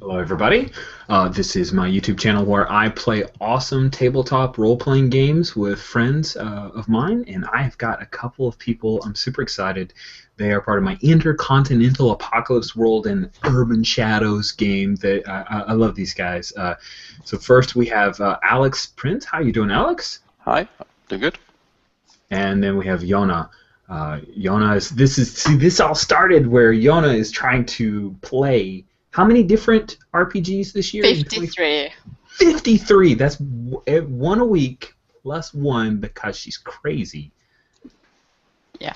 Hello, everybody. This is my YouTube channel where I play awesome tabletop role-playing games with friends of mine, and I have got a couple of people. I'm super excited. They are part of my Intercontinental Apocalypse World and Urban Shadows game. That I love these guys. So first we have Alex Prince. How you doing, Alex? Hi, doing good. And then we have Yona. Yona is this all started where Yona is trying to play. How many different RPGs this year? 53. 53. That's one a week plus one because she's crazy. Yeah.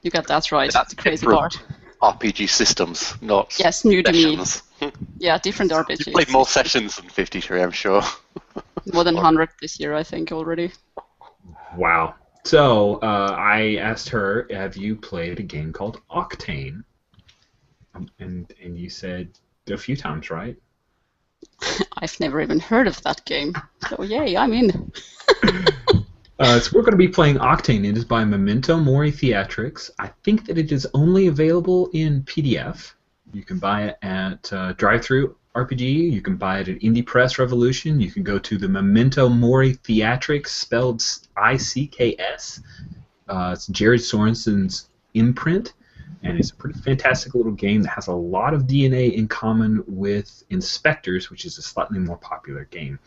You got that right. That's the crazy different part. RPG systems, not Yes, new to me. sessions. Yeah, different RPGs. You played more sessions than 53, I'm sure. More than 100 this year, I think, already. Wow. So I asked her, have you played a game called octaNe? And you said a few times, right? I've never even heard of that game. So yay, I'm in. So we're going to be playing octaNe. It is by Memento Mori Theatrics. I think that it is only available in PDF. You can buy it at Drive-Thru RPG. You can buy it at Indie Press Revolution. You can go to the Memento Mori Theatrics, spelled ICKS. It's Jared Sorensen's imprint. And it's a pretty fantastic little game that has a lot of DNA in common with Inspectors, which is a slightly more popular game.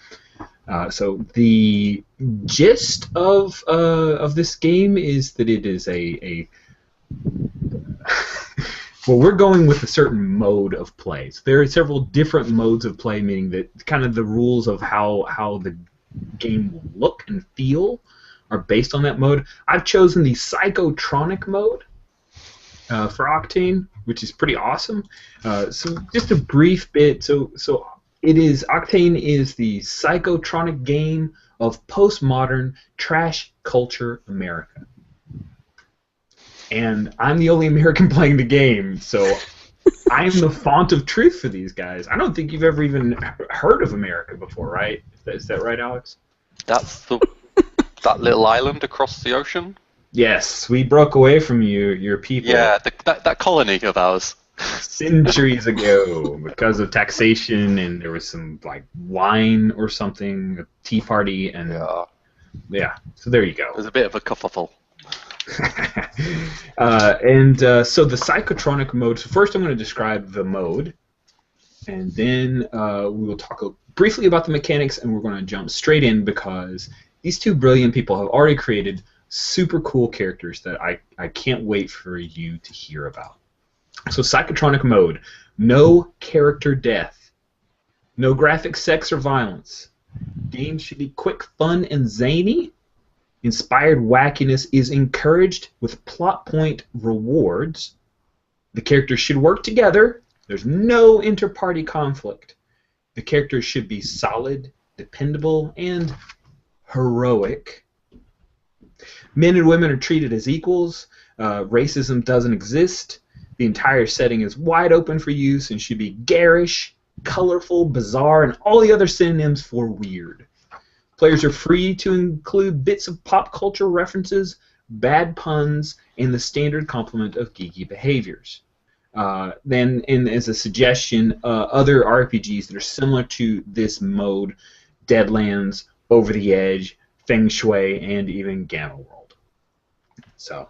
So the gist of this game is that it is well, we're going with a certain mode of play. So there are several different modes of play, meaning that kind of the rules of how the game will look and feel are based on that mode. I've chosen the psychotronic mode for octaNe, which is pretty awesome. So just a brief bit. So it is octaNe is the psychotronic game of postmodern trash culture America. And I'm the only American playing the game, so I'm the font of truth for these guys. I don't think you've ever even heard of America before, right? Is that right, Alex? That's that little island across the ocean? Yes, we broke away from your people. Yeah, that colony of ours. Centuries ago, because of taxation, and there was some like wine or something, a tea party, and yeah. So there you go. There's a bit of a kerfuffle. So the psychotronic mode. So first, I'm going to describe the mode, and then we will talk briefly about the mechanics, and we're going to jump straight in because these two brilliant people have already created super cool characters that I can't wait for you to hear about. So psychotronic mode, no character death, no graphic sex or violence. Game should be quick, fun, and zany. Inspired wackiness is encouraged with plot point rewards. The characters should work together. There's no inter-party conflict. The characters should be solid, dependable, and heroic. Men and women are treated as equals. Racism doesn't exist. The entire setting is wide open for use and should be garish, colorful, bizarre, and all the other synonyms for weird. Players are free to include bits of pop culture references, bad puns, and the standard complement of geeky behaviors. Then, as a suggestion, other RPGs that are similar to this mode, Deadlands, Over the Edge, Feng Shui, and even Gamma World. So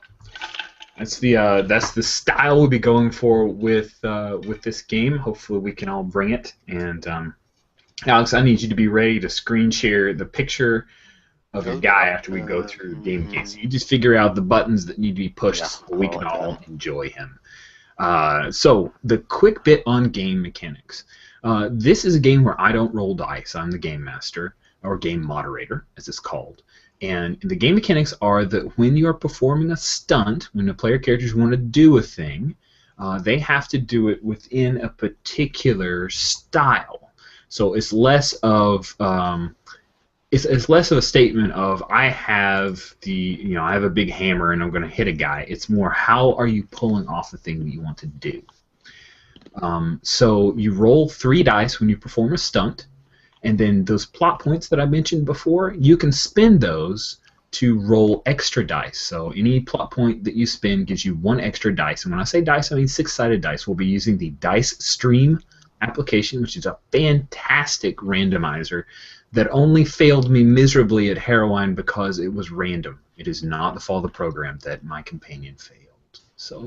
that's the style we'll be going for with this game. Hopefully we can all bring it. And Alex, I need you to be ready to screen share the picture of your guy after we go through the game mechanics. You just figure out the buttons that need to be pushed so we can all enjoy him. So the quick bit on game mechanics. This is a game where I don't roll dice. I'm the game master, or game moderator, as it's called. And the game mechanics are that when you are performing a stunt, when the player characters want to do a thing, they have to do it within a particular style. So it's less of it's less of a statement of I have a big hammer and I'm going to hit a guy. It's more how are you pulling off the thing that you want to do. So you roll 3 dice when you perform a stunt. And then those plot points that I mentioned before, you can spend those to roll extra dice. So any plot point that you spend gives you 1 extra dice. And when I say dice, I mean 6-sided dice. We'll be using the dice stream application, which is a fantastic randomizer that only failed me miserably at Heroine because it was random. It is not the fault of the program that my companion failed so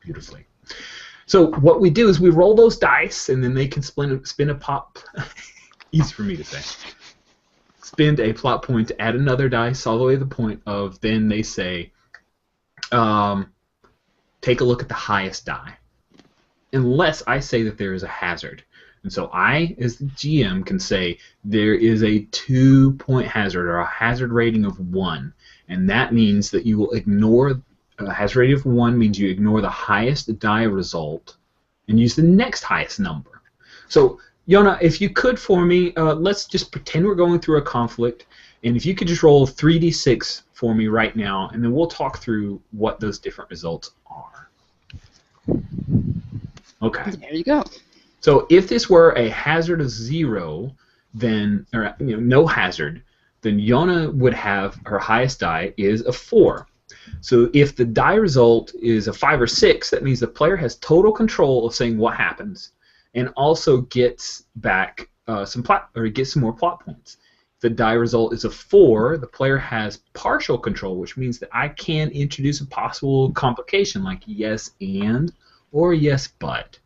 beautifully. So what we do is we roll those dice, and then they can spin a pop. Easy for me to say. Spend a plot point to add another dice all the way to the point of then they say, take a look at the highest die. Unless I say that there is a hazard. And so I, as the GM, can say there is a 2-point hazard or a hazard rating of 1. And that means that you will ignore, a hazard rating of 1 means you ignore the highest die result and use the next highest number. So, Yona, if you could for me, let's just pretend we're going through a conflict. And if you could just roll 3d6 for me right now, and then we'll talk through what those different results are. Okay. There you go. So if this were a hazard of 0, then, or no hazard, then Yona would have, her highest die is a 4. So if the die result is a 5 or 6, that means the player has total control of saying what happens, and also gets back gets some more plot points. If the die result is a 4, the player has partial control, which means that I can introduce a possible complication like yes and or yes but.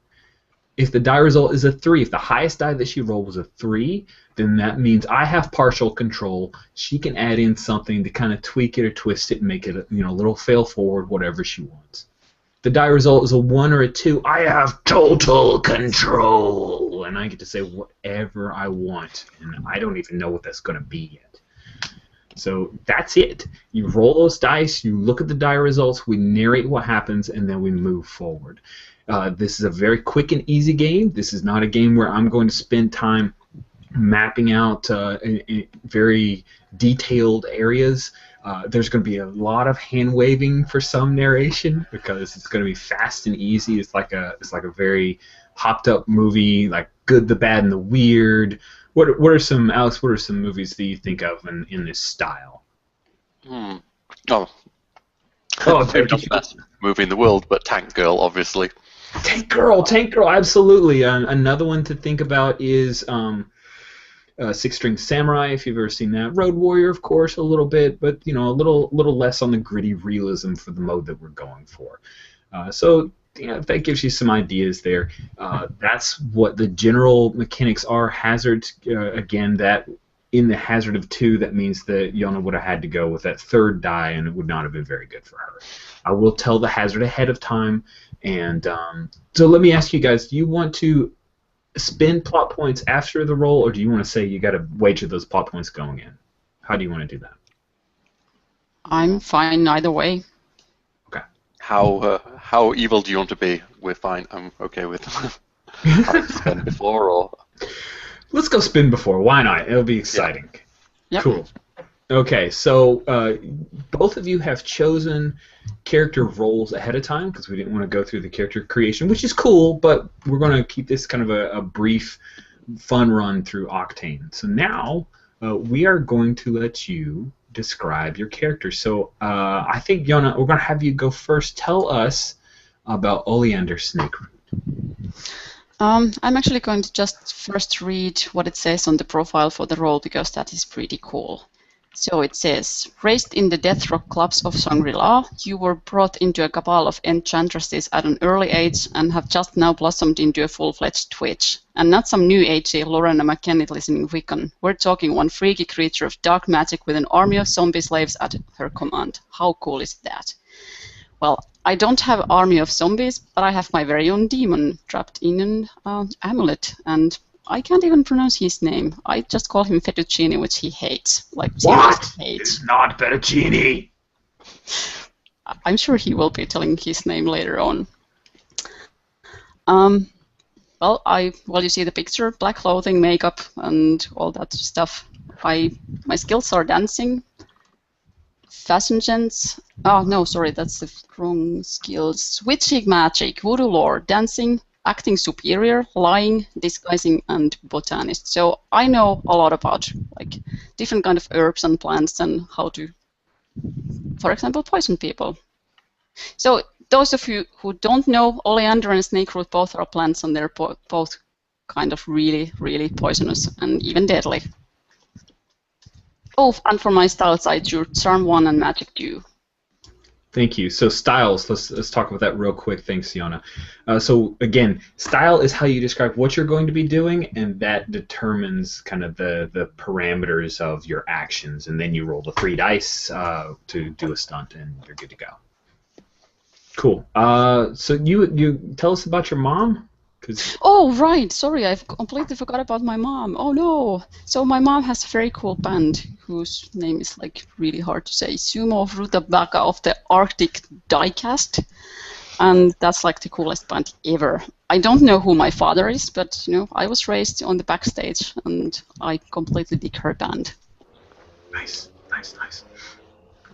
If the die result is a 3, if the highest die that she rolled was a 3, then that means I have partial control. She can add in something to kind of tweak it or twist it and make it a little fail forward, whatever she wants. If the die result is a 1 or a 2, I have total control, and I get to say whatever I want, and I don't even know what that's going to be yet. So that's it. You roll those dice, you look at the die results, we narrate what happens, and then we move forward. This is a very quick and easy game. This is not a game where I'm going to spend time mapping out very detailed areas. There's going to be a lot of hand waving for some narration because it's going to be fast and easy. It's like a very hopped up movie, like Good, the Bad, and the Weird. What are some, Alex? What are some movies that you think of in this style? Oh, Oh, maybe not the best movie in the world, but Tank Girl, obviously. Tank Girl, absolutely. Another one to think about is Six String Samurai, if you've ever seen that. Road Warrior, of course, a little bit, but a little less on the gritty realism for the mode that we're going for. So that gives you some ideas there. That's what the general mechanics are. Hazards, again, that in the hazard of 2, that means that Yona would have had to go with that 3rd die, and it would not have been very good for her. I will tell the hazard ahead of time. And so let me ask you guys, do you want to spend plot points after the roll, or do you want to say you got to wager those plot points going in? How do you want to do that? I'm fine either way. Okay. How evil do you want to be? We're fine. I'm okay with having to spend before, or... Let's go spin before. Why not? It'll be exciting. Yep. Cool. Okay, so both of you have chosen character roles ahead of time because we didn't want to go through the character creation, which is cool, but we're going to keep this kind of a brief, fun run through octaNe. So now we are going to let you describe your character. So I think, Yona, we're going to have you go first. Tell us about Oleander Snakeroot. I'm actually going to just first read what it says on the profile for the role because that is pretty cool. So it says, raised in the death rock clubs of Shangri-La, you were brought into a cabal of enchantresses at an early age and have just now blossomed into a full-fledged witch. And not some new agey Lorena McKennitt listening Wiccan. We're talking one freaky creature of dark magic with an army of zombie slaves at her command. How cool is that? Well, I don't have an army of zombies, but I have my very own demon trapped in an amulet, and I can't even pronounce his name. I just call him Fettuccine, which he hates. Like, What? Hates. It's not Fettuccine! I'm sure he will be telling his name later on. Well, you see the picture, black clothing, makeup, and all that stuff. My skills are dancing, fashion sense. Oh, no, sorry, that's the wrong skills. Witchy magic, voodoo lore, dancing, acting superior, lying, disguising, and botanist. So I know a lot about like different kind of herbs and plants and how to, for example, poison people. So those of you who don't know, oleander and snakeroot both are plants, and they're both kind of really, really poisonous and even deadly. Oh, and for my styles, I drew Charm 1 and Magic 2. Thank you. So styles, let's talk about that real quick. Thanks, Sienna. So again, style is how you describe what you're going to be doing, and that determines kind of the parameters of your actions. And then you roll the 3 dice to do a stunt, and you're good to go. Cool. So you tell us about your mom. Oh, right. Sorry, I've completely forgot about my mom. Oh, no. So my mom has a very cool band whose name is, like, really hard to say. Sumo Rutabaga of the Arctic Diecast. And that's, like, the coolest band ever. I don't know who my father is, but, you know, I was raised on the backstage, and I completely dig her band. Nice, nice, nice.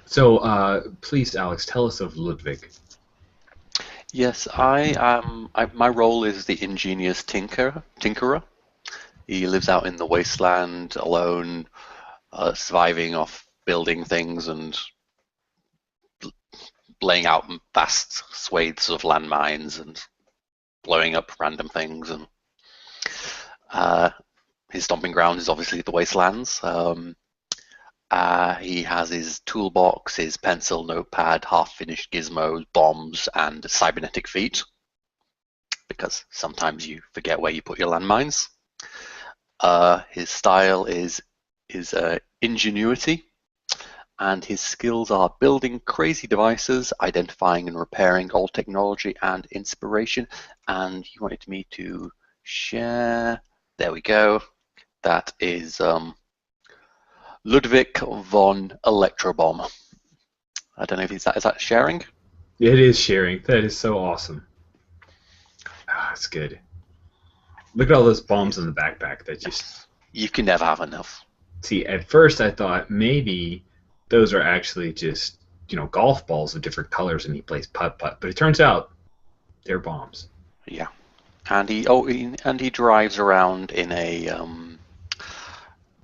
So, please, Alex, tell us of Ludwig. Yes, my role is the ingenious tinkerer. He lives out in the wasteland alone, surviving off building things and laying out vast swathes of landmines and blowing up random things. And his stomping ground is obviously the wastelands. He has his toolbox, his pencil, notepad, half-finished gizmos, bombs, and cybernetic feet, because sometimes you forget where you put your landmines. His style is ingenuity, and his skills are building crazy devices, identifying and repairing old technology, and inspiration. And you wanted me to share. There we go. That is Ludwig von Electrobomb. I don't know if is that sharing? It is sharing. That is so awesome. Ah, that's good. Look at all those bombs in the backpack. That just... You can never have enough. See, at first I thought maybe those are actually just, you know, golf balls of different colors and he plays putt-putt. But it turns out they're bombs. Yeah. And he drives around in a...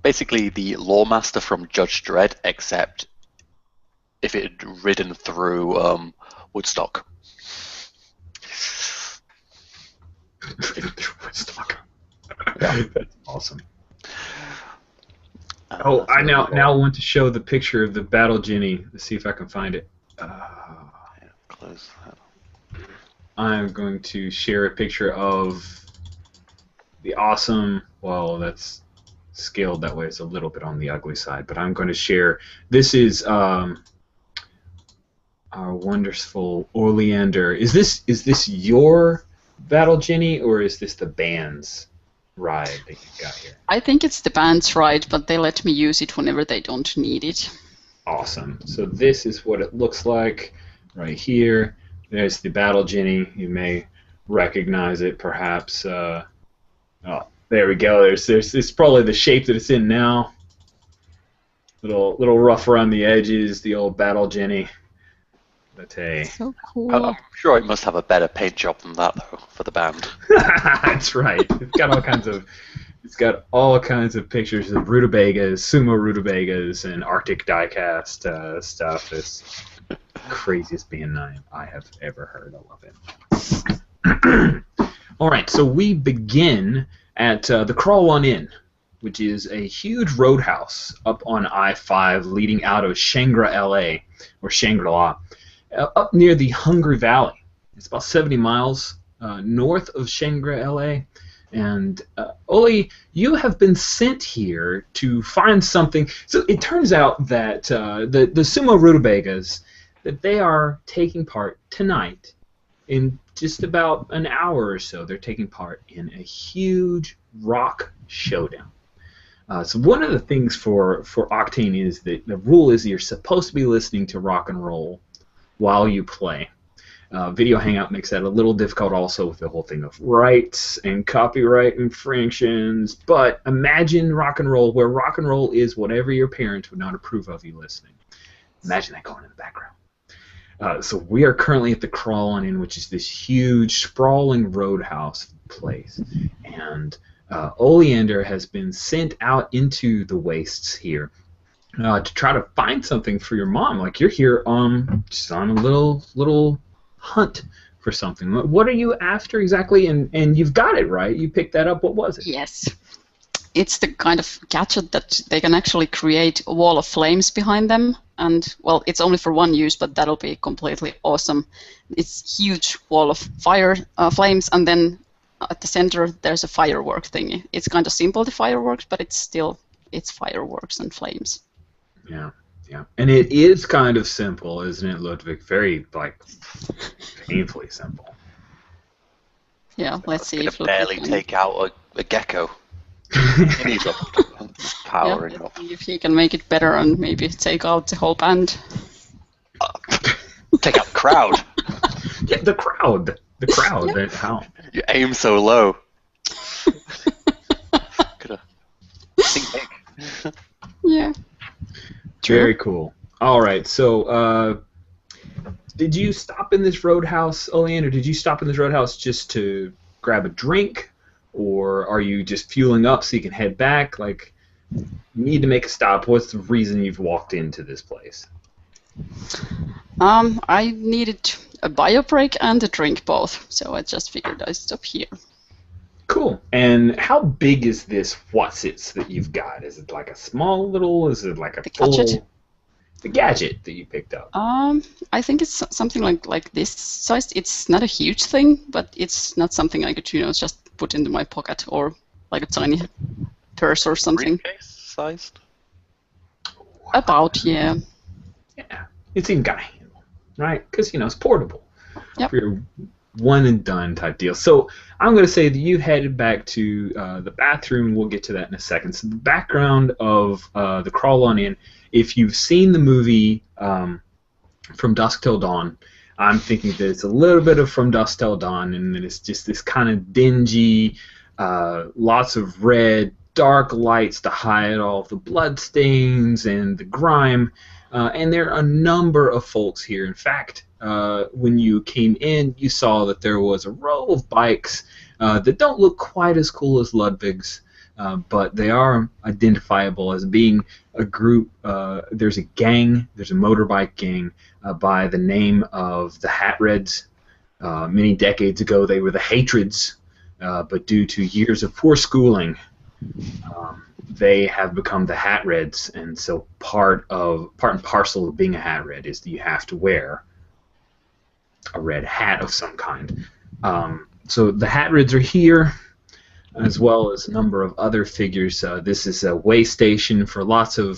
basically the Lawmaster from Judge Dredd, except if it had ridden through Woodstock. Woodstock. Yeah. That's awesome. I now want to show the picture of the Battle Genie. Let's see if I can find it. Close that. I'm going to share a picture of the awesome... Well, that's scaled that way. It's a little bit on the ugly side, but I'm going to share. This is our wonderful Oleander. Is this your Battle Genie, or is this the band's ride that you got here? I think it's the band's ride, but they let me use it whenever they don't need it. Awesome. So this is what it looks like right here. There's the Battle Genie. You may recognize it, perhaps. Oh, there we go. It's probably the shape that it's in now. Little rough around the edges, the old Battle Genie. But hey, so cool. I'm sure it must have a better paint job than that, though, for the band. That's right. It's got all kinds of pictures of rutabagas, sumo rutabagas, and Arctic diecast stuff. It's the craziest band name I have ever heard. I love it. All right, so we begin at the Crawl One Inn, which is a huge roadhouse up on I-5 leading out of Shangri-La, or Shangri-La, up near the Hungry Valley. It's about 70 miles north of Shangri-La. And Oli, you have been sent here to find something. So it turns out that the sumo rutabagas, that they are taking part tonight in just about an hour or so. They're taking part in a huge rock showdown. So one of the things for octaNe is that the rule is you're supposed to be listening to rock and roll while you play. Video Hangout makes that a little difficult also with the whole thing of rights and copyright infractions, but imagine rock and roll, where rock and roll is whatever your parents would not approve of you listening. Imagine that going in the background. So we are currently at the Crawl On Inn, which is this huge, sprawling roadhouse place. And Oleander has been sent out into the wastes here to try to find something for your mom. Like you're here just on a little hunt for something. What are you after exactly? And you've got it right. You picked that up. What was it? Yes. It's the kind of gadget that they can actually create a wall of flames behind them. And, well, it's only for one use, but that'll be completely awesome. It's huge wall of fire, flames, and then at the center there's a firework thingy. It's kind of simple, the fireworks, but it's fireworks and flames. Yeah, yeah. And it is kind of simple, isn't it, Ludwig? Very, like, painfully simple. Yeah, let's see if Ludwig barely can take out a gecko. He needs a power enough. let's see if he can make it better and maybe take out the whole band. Take out the crowd. Yeah, the crowd. The crowd. Yep. How? You aim so low. Coulda think big. Yeah. Very cool. All right, so did you stop in this roadhouse, Oleander? Did you stop in this roadhouse just to grab a drink, or are you just fueling up so you can head back? Like, you need to make a stop. What's the reason you've walked into this place? I needed a bio break and a drink both, so I just figured I'd stop here. Cool. And how big is this what's-its that you've got? Is it like a small little? Is it like a full? Gadget? The gadget that you picked up. I think it's something like this size. It's not a huge thing, but it's not something I could, just put into my pocket or like a tiny purse or something. Briefcase sized? About, yeah. Yeah, it's even got a handle, right? Because, it's portable. Yep. For your one-and-done type deal. So I'm going to say that you headed back to the bathroom. We'll get to that in a second. So the background of the Crawl On In, if you've seen the movie From Dusk Till Dawn, I'm thinking that it's a little bit of From Dusk Till Dawn, and that it's just this kind of dingy, lots of red, dark lights to hide all the blood stains and the grime. And there are a number of folks here. In fact, when you came in, you saw that there was a row of bikes that don't look quite as cool as Ludwig's, but they are identifiable as being a group. There's a gang, there's a motorbike gang by the name of the Hat Reds. Many decades ago, they were the Hatreds, but due to years of poor schooling, they have become the Hat Reds, and so part and parcel of being a Hat Red is that you have to wear a red hat of some kind. So the Hat Reds are here, as well as a number of other figures. This is a way station for lots of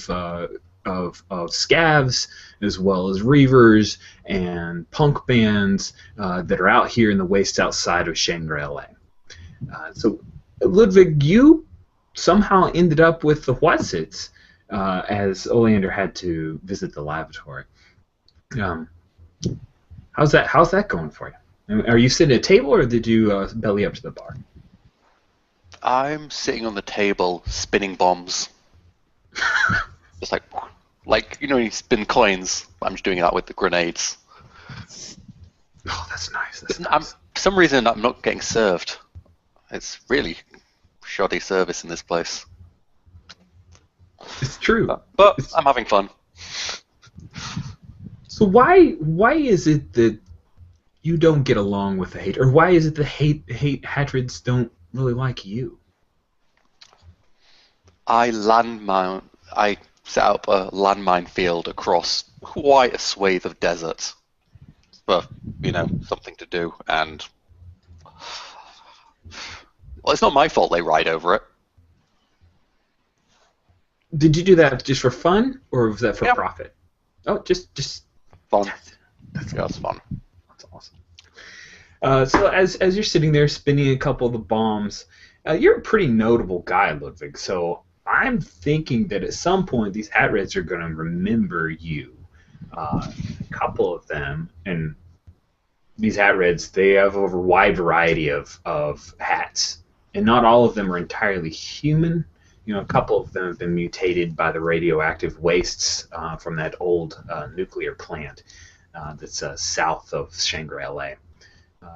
scavs, as well as reavers and punk bands that are out here in the waste outside of Shangri-La. So Ludwig, you somehow ended up with the what's-its as Oleander had to visit the lavatory. How's that going for you? Are you sitting at a table, or did you belly up to the bar? I'm sitting on the table spinning bombs. Just like when you spin coins. I'm just doing that with the grenades. Oh, that's nice. That's For nice. some reason, I'm not getting served. It's really shoddy service in this place. It's true. But I'm having fun. So why is it that you don't get along with the hate, or why is it the Hatreds don't really like you? I set up a landmine field across quite a swathe of desert for, something to do, and well, it's not my fault they ride over it. Did you do that just for fun, or was that for Yep. profit? Oh, just Fun. That's Yeah, it's fun. That's awesome. So as you're sitting there spinning a couple of the bombs, you're a pretty notable guy, Ludwig. So I'm thinking that at some point these Hat Reds are going to remember you. A couple of them, and these Hat Reds, they have a wide variety of hats, and not all of them are entirely human. A couple of them have been mutated by the radioactive wastes from that old nuclear plant that's south of Shangri-La.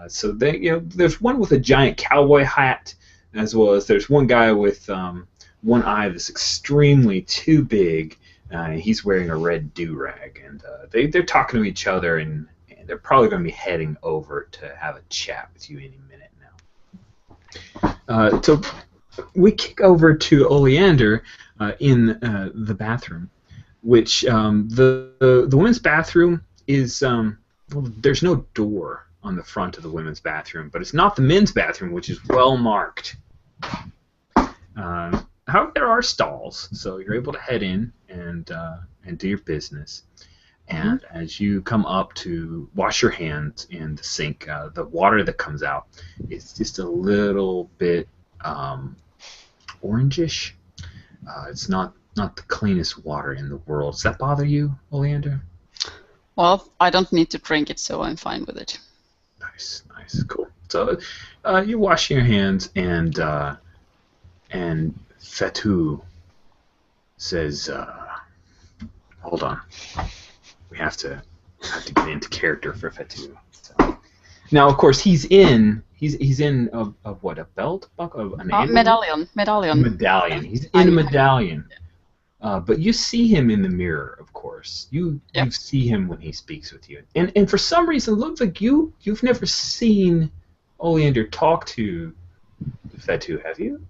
So there's one with a giant cowboy hat, as well as there's one guy with one eye that's extremely too big He's wearing a red do-rag, and they're talking to each other, and they're probably going to be heading over to have a chat with you any minute now. So we kick over to Oleander in the bathroom, which the women's bathroom is well, there's no door on the front of the women's bathroom, but it's not the men's bathroom, which is well marked. However, there are stalls, so you're able to head in and do your business. And as you come up to wash your hands in the sink, the water that comes out is just a little bit orangish. It's not the cleanest water in the world. Does that bother you, Oleander? Well, I don't need to drink it, so I'm fine with it. Nice, cool. So you wash your hands, and Fatu says, "Hold on, we have to get into character for Fatu." So, now, of course, he's in what, a belt buckle, an medallion. Medallion. He's in a medallion. But you see him in the mirror, of course. You see him when he speaks with you, and for some reason, it looks like you've never seen Oleander talk to Fatu, have you?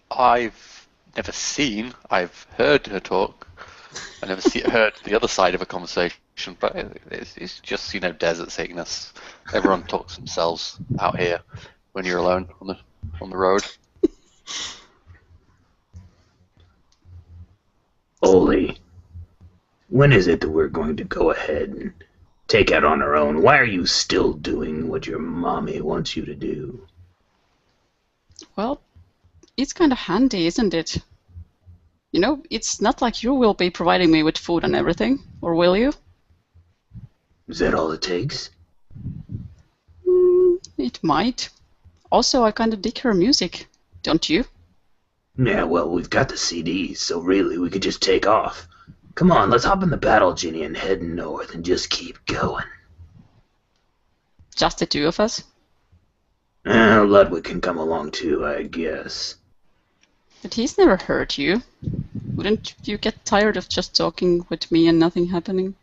I've never seen. I've heard her talk. I never heard the other side of a conversation, but it's just desert sickness. Everyone talks themselves out here when you're alone on the road. Oli, when is it that we're going to go ahead and take out on our own? Why are you still doing what your mommy wants you to do? Well, it's kind of handy, isn't it? It's not like you will be providing me with food and everything, or will you? Is that all it takes? It might. Also, I kind of dig her music, don't you? Yeah, well, we've got the CDs, so really we could just take off. Come on, let's hop in the battle, Ginny, and head north and just keep going. Just the two of us? Ludwig can come along too, I guess. But he's never hurt you. Wouldn't you get tired of just talking with me and nothing happening?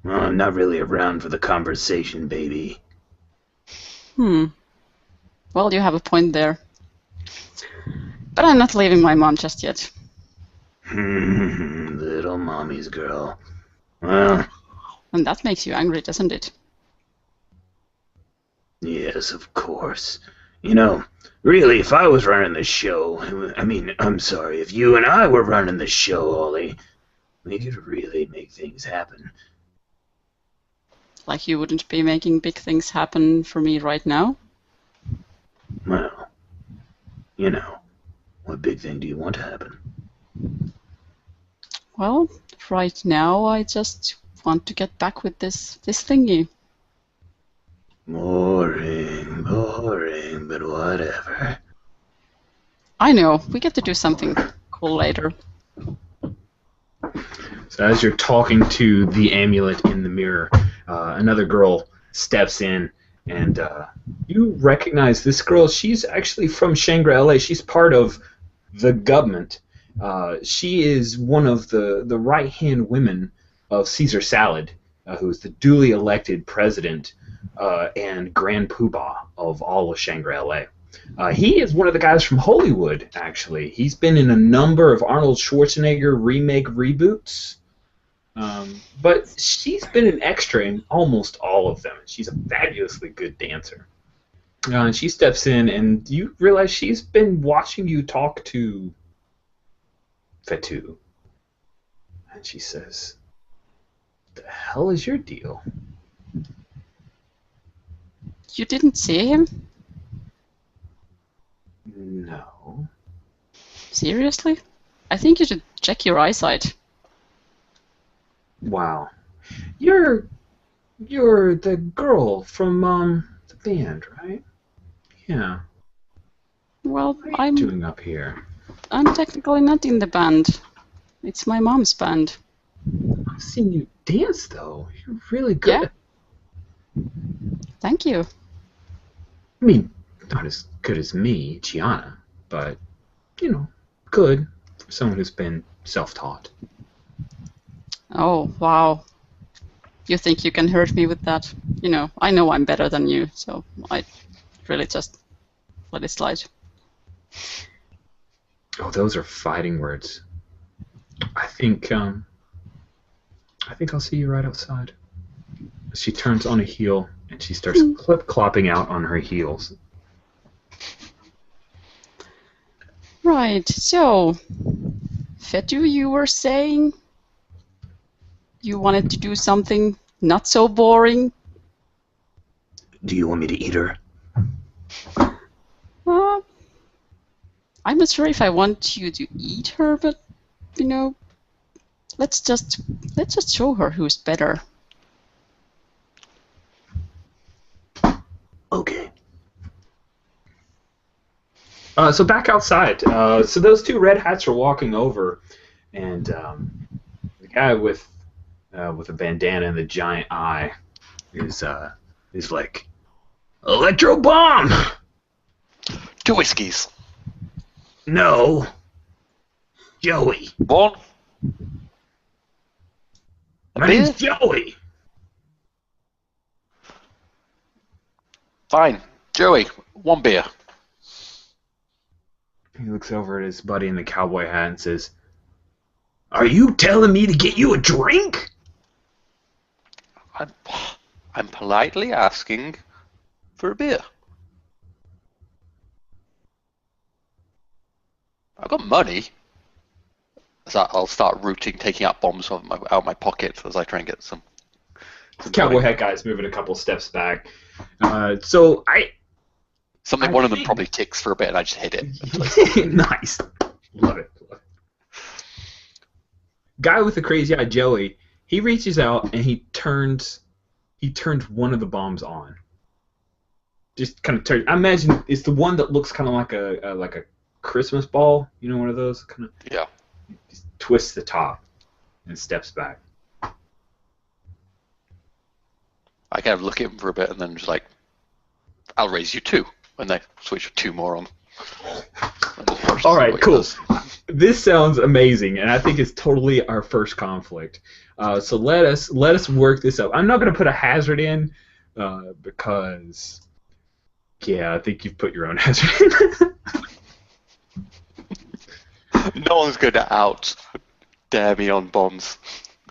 Well, I'm not really around for the conversation, baby. Well, you have a point there. But I'm not leaving my mom just yet. Little mommy's girl. Well... And that makes you angry, doesn't it? Yes, of course. Really, if I was running the show, if you and I were running the show, Ollie, we could really make things happen. Like you wouldn't be making big things happen for me right now? Well, what big thing do you want to happen? Well, right now I just want to get back with this thingy. Boring, but whatever. I know, we get to do something cool later. So as you're talking to the amulet in the mirror, another girl steps in, and you recognize this girl. She's actually from Shangri-La. She's part of the government. She is one of the right-hand women of Caesar Salad, who's the duly elected president and Grand Poobah of all of Shangri-La. He is one of the guys from Hollywood, actually. He's been in a number of Arnold Schwarzenegger remake reboots. But she's been an extra in almost all of them. She's a fabulously good dancer. And she steps in, and you realize she's been watching you talk to Fatu. And she says, "The hell is your deal?" You didn't see him? No. Seriously? I think you should check your eyesight. Wow. You're the girl from the band, right? Yeah. Well, What are you doing up here? I'm technically not in the band. It's my mom's band. I've seen you dance, though. You're really good. Yeah. Thank you. I mean, not as good as me, Gianna, but, good. someone who's been self-taught. Oh, wow. You think you can hurt me with that? You know I'm better than you, so I really just let it slide. Oh, those are fighting words. I think I'll see you right outside. She turns on a heel and she starts clip-clopping out on her heels. Right, so, Fetu, you were saying you wanted to do something not so boring? Do you want me to eat her? I'm not sure if I want you to eat her, but, let's just show her who's better. Okay. So back outside. So those two red hats are walking over, and the guy with a bandana and the giant eye is like, "Electro bomb!" 2 whiskeys. No. Joey. 1. My name's Joey. Fine. Joey, 1 beer. He looks over at his buddy in the cowboy hat and says, Are you telling me to get you a drink? I'm politely asking for a beer. I've got money. So I'll start taking out bombs out of my pocket as I try and get some. Cowboy hat guy's moving a couple steps back. One of them probably ticks for a bit, and I just hit it. Nice. Love it. Guy with the crazy eye, Joey, he reaches out and he turns one of the bombs on. Just kind of turns. I imagine it's the one that looks kind of like a Christmas ball. You know, one of those kind of. Yeah. Just twists the top and steps back. I kind of look at him for a bit and then just like, I'll raise you 2. And they switch 2 more on. All right, cool. This sounds amazing, and I think it's totally our first conflict. So let us work this up. I'm not going to put a hazard in because, I think you've put your own hazard in. No one's going to dare me on bombs.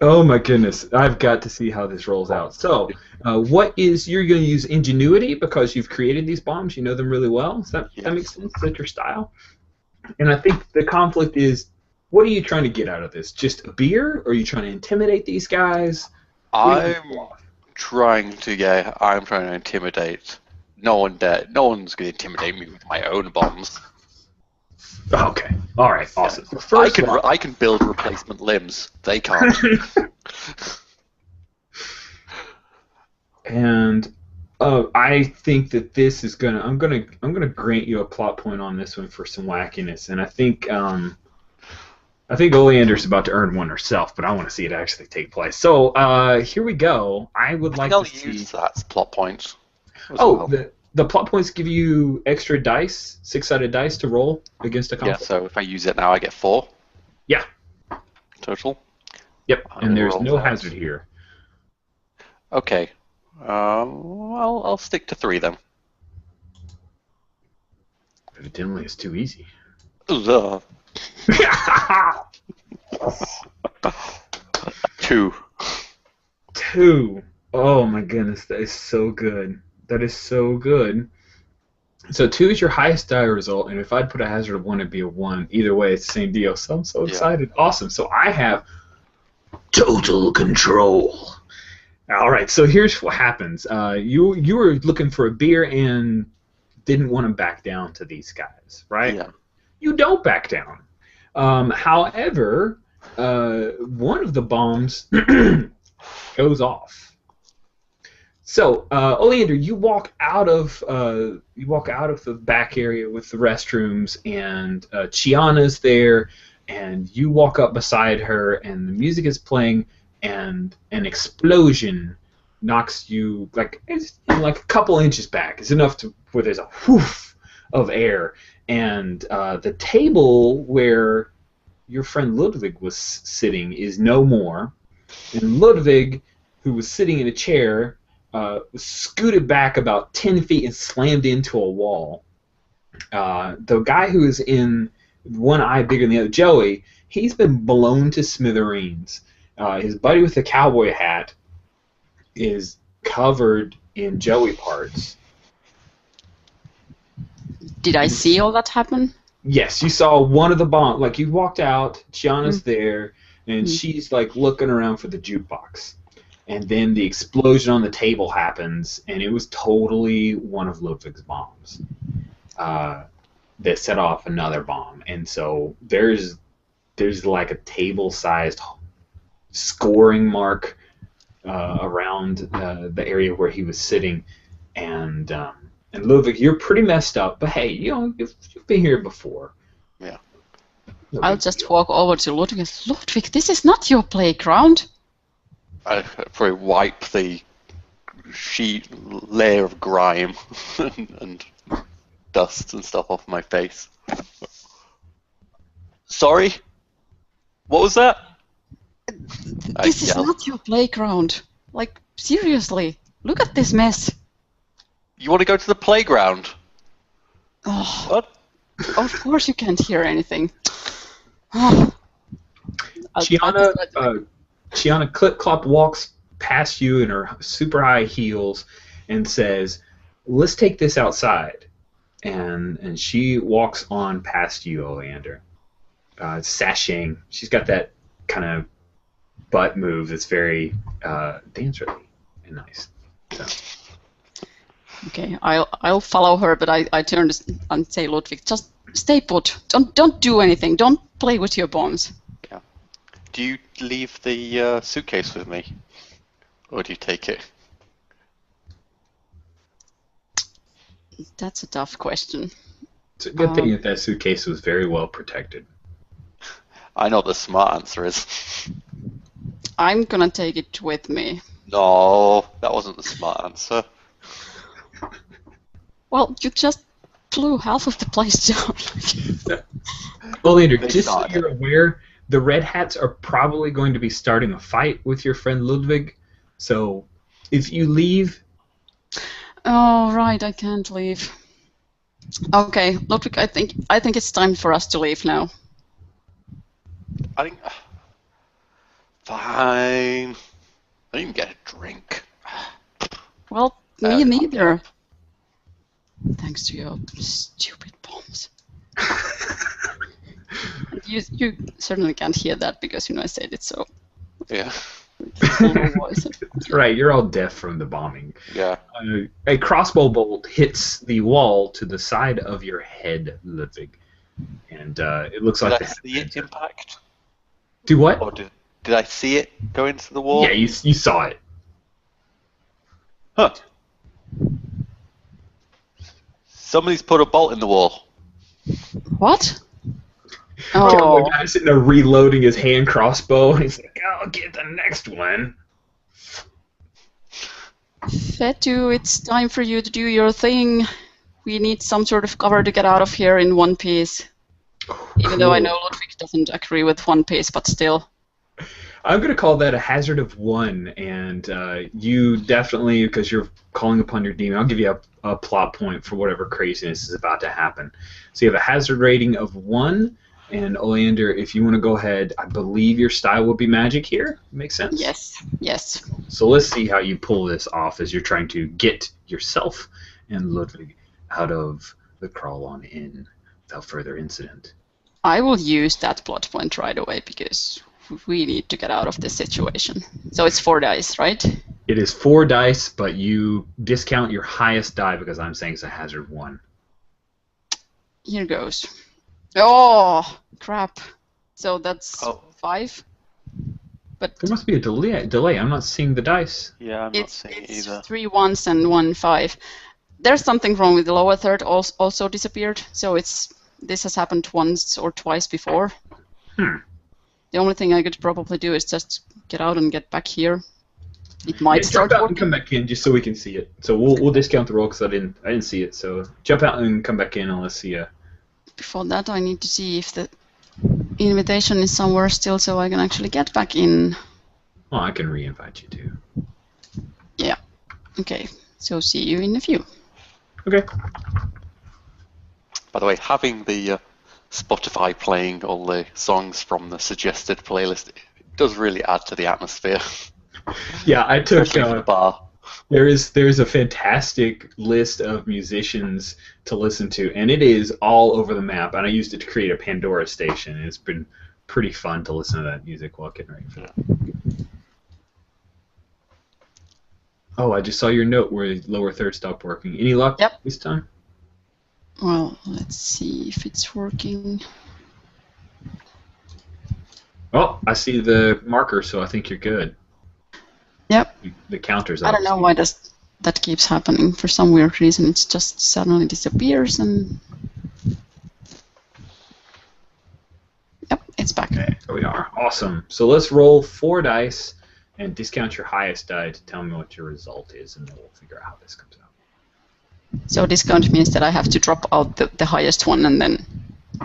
Oh my goodness, I've got to see how this rolls out. So, you're going to use ingenuity because you've created these bombs. You know them really well. Does that makes sense? Is that your style? And I think the conflict is, what are you trying to get out of this? Just a beer, or are you trying to intimidate these guys? I'm trying to intimidate. No one's going to intimidate me with my own bombs. Okay. All right. Awesome. Yeah. I can build replacement limbs. They can't. And I think that this is I'm gonna grant you a plot point on this one for some wackiness, and I think Oleander's about to earn one herself, but I want to see it actually take place. So here we go. I would like to see. I'll use that as plot points. The plot points give you extra dice, 6-sided dice to roll against a conflict. Yeah, so if I use it now, I get 4. Yeah. Total. Yep, and there's no hazard here. Okay. I'll stick to 3 then. Evidently, it's too easy. Ugh. 2. 2. Oh my goodness, that is so good. That is so good. So 2 is your highest die result, and if I'd put a hazard of 1, it'd be a 1. Either way, it's the same deal. So I'm so excited. Awesome. So I have total control. All right. So here's what happens. You were looking for a beer and didn't want to back down to these guys, right? Yeah. You don't back down. However, one of the bombs goes off. So, Oleander, you walk out of the back area with the restrooms, and Chiana's there, and you walk up beside her, and the music is playing, and an explosion knocks you like a couple inches back. It's enough where there's a whoof of air, and the table where your friend Ludwig was sitting is no more, and Ludwig, who was sitting in a chair, was scooted back about 10 feet and slammed into a wall. The guy who is in one eye bigger than the other, Joey, he's been blown to smithereens. His buddy with the cowboy hat is covered in Joey parts. Did I see all that happen? Yes, you saw one of the bombs. Like, you walked out, Gianna's there, and she's, like, looking around for the jukebox. And then the explosion on the table happens, and it was totally one of Ludwig's bombs that set off another bomb. And so there's like a table-sized scoring mark around the area where he was sitting. And Ludwig, you're pretty messed up, but hey, you've been here before. Yeah. I'll just walk over to Ludwig. Ludwig, this is not your playground. I probably wipe the layer of grime and dust and stuff off my face. Sorry? What was that? This is not your playground. Like, seriously, look at this mess. You want to go to the playground? Oh, What? of course you can't hear anything. Oh. Gianna Clip-Clop walks past you in her super high heels and says, "Let's take this outside." And she walks on past you, Oleander. Sashaying. She's got that kind of butt move that's very dancery and nice. So. Okay, I'll follow her, but I turn and say, Ludwig, just stay put. Don't do anything. Don't play with your bombs. Yeah. Do you leave the suitcase with me, or do you take it? That's a tough question. It's a good thing that suitcase was very well protected. I know the smart answer is. I'm gonna take it with me. No, that wasn't the smart answer. Well, you just blew half of the place down. Oleander, just so you're aware, the Red Hats are probably going to be starting a fight with your friend Ludwig. So if you leave... Oh, right, I can't leave. Okay, Ludwig, I think it's time for us to leave now. I think. Fine. I didn't even get a drink. Well, me neither. Thanks to your stupid bombs. You certainly can't hear that because I said it so. Yeah. That's right, you're all deaf from the bombing. Yeah. A crossbow bolt hits the wall to the side of your head, Ludwig. And it looks like Did I see it impact? Do what? Or did I see it go into the wall? Yeah, you saw it. Huh. Somebody's put a bolt in the wall. What? The guy's sitting there reloading his hand crossbow, and he's like, "I'll get the next one." Fetu, it's time for you to do your thing. We need some sort of cover to get out of here in one piece. Even though I know Ludwig doesn't agree with one piece, but still. I'm going to call that a hazard of 1, and you definitely, because you're calling upon your demon, I'll give you a plot point for whatever craziness is about to happen. So you have a hazard rating of 1, and Oleander, if you want to go ahead, I believe your style will be magic here. Makes sense? Yes. So let's see how you pull this off as you're trying to get yourself and Ludwig out of the crawl on in without further incident. I will use that plot point right away because we need to get out of this situation. So it's 4 dice, right? It is 4 dice, but you discount your highest die because I'm saying it's a hazard 1. Here goes. Oh, crap. So that's 5. But there must be a delay. I'm not seeing the dice. Yeah, I'm not seeing it either. It's 3 1s and 1 5. There's something wrong with the lower third. Also disappeared. So this has happened once or twice before. The only thing I could probably do is just get out and get back here. It might start jump out working. and come back in just so we can see it. So we'll discount the roll because I didn't see it. So jump out and come back in and let's see. Before that, I need to see if invitation is somewhere still, so I can actually get back in. Well, I can re-invite you too. Yeah. Okay. So see you in a few. Okay. By the way, having the Spotify playing all the songs from the suggested playlist does really add to the atmosphere. Yeah, I took. Especially for the bar. There's a fantastic list of musicians to listen to, and it is all over the map. And I used it to create a Pandora station. And it's been pretty fun to listen to that music while getting ready for that. Oh, I just saw your note where the lower third stopped working. Any luck this time? Well, let's see if it's working. Oh, I see the marker, so I think you're good. Yep. The counter's up. I don't know why that keeps happening. For some weird reason, it just suddenly disappears and... Yep, it's back. Okay, there we are. Awesome. So let's roll 4 dice and discount your highest die to tell me what your result is, and then we'll figure out how this comes out. So discount means that I have to drop out the highest one and then...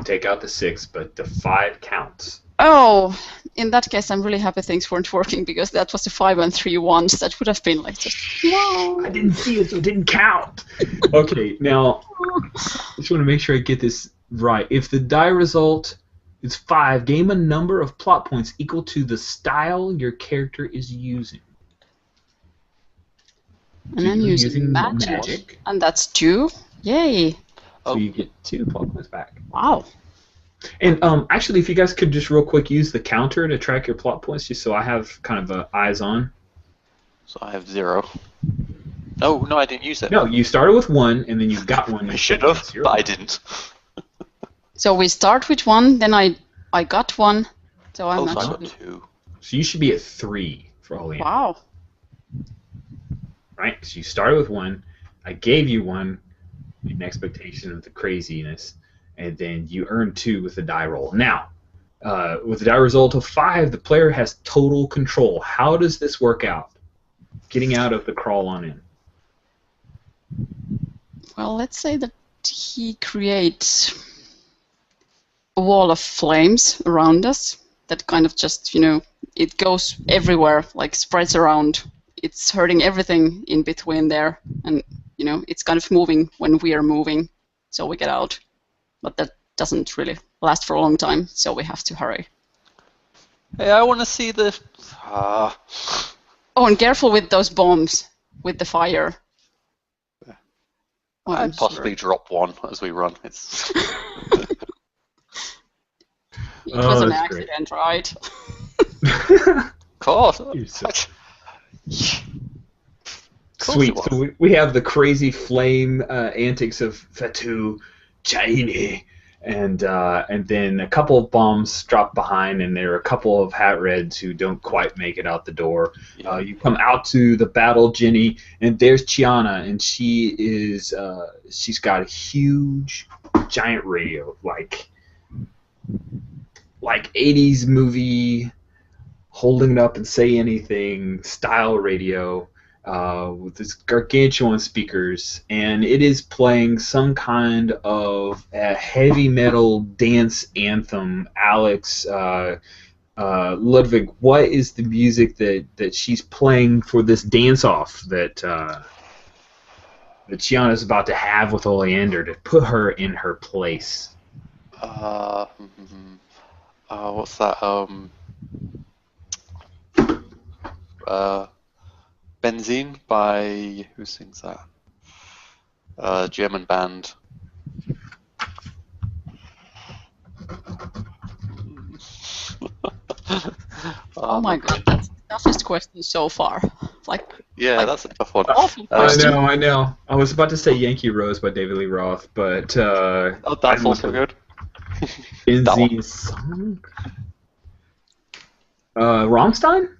Take out the 6, but the 5 counts. Oh, in that case, I'm really happy things weren't working because that was the 5 and 3 ones. That would have been like just, wow. I didn't see it, so it didn't count. Okay, now, I just want to make sure I get this right. If the die result is 5, gain a number of plot points equal to the style your character is using. And I'm using magic. And that's 2. Yay. So you get 2 plot points back. Wow. And actually, if you guys could just real quick use the counter to track your plot points, just so I have kind of eyes on. So I have 0. Oh, no, I didn't use it. No, you started with 1, and then you got 1. I should have, but I didn't. So we start with 1, then I got 1. So I'm so I actually... got 2. So you should be at 3 for all the Wow. Right? So you started with 1. I gave you 1 in expectation of the craziness. And then you earn 2 with the die roll. Now, with the die result of 5, the player has total control. How does this work out? Getting out of the crawl on in. Well, let's say that he creates a wall of flames around us that kind of just, it goes everywhere, like spreads around. It's hurting everything in between there. And, it's kind of moving when we are moving, so we get out. But that doesn't really last for a long time, so we have to hurry. Hey, I want to see the... Oh, and careful with those bombs, with the fire. I'd possibly drop one as we run. It's... It was an accident, right? Of course. Sweet. So we have the crazy flame antics of Fatu Chaini, and then a couple of bombs drop behind, and there are a couple of hat reds who don't quite make it out the door. Yeah. You come out to the battle, Jenny, and there's Chiana, and she's got a huge, giant radio, like 80s movie, holding it up and say anything style radio. With this gargantuan speakers, and it is playing some kind of a heavy metal dance anthem. Alex, Ludwig, what is the music that she's playing for this dance-off that Chiana's about to have with Oleander to put her in her place? What's that? Benzene by... Who sings that? German band. Oh my god, that's the toughest question so far. That's a tough one. I know. I was about to say Yankee Rose by David Lee Roth, but... that's also good. Benzene song? Rammstein?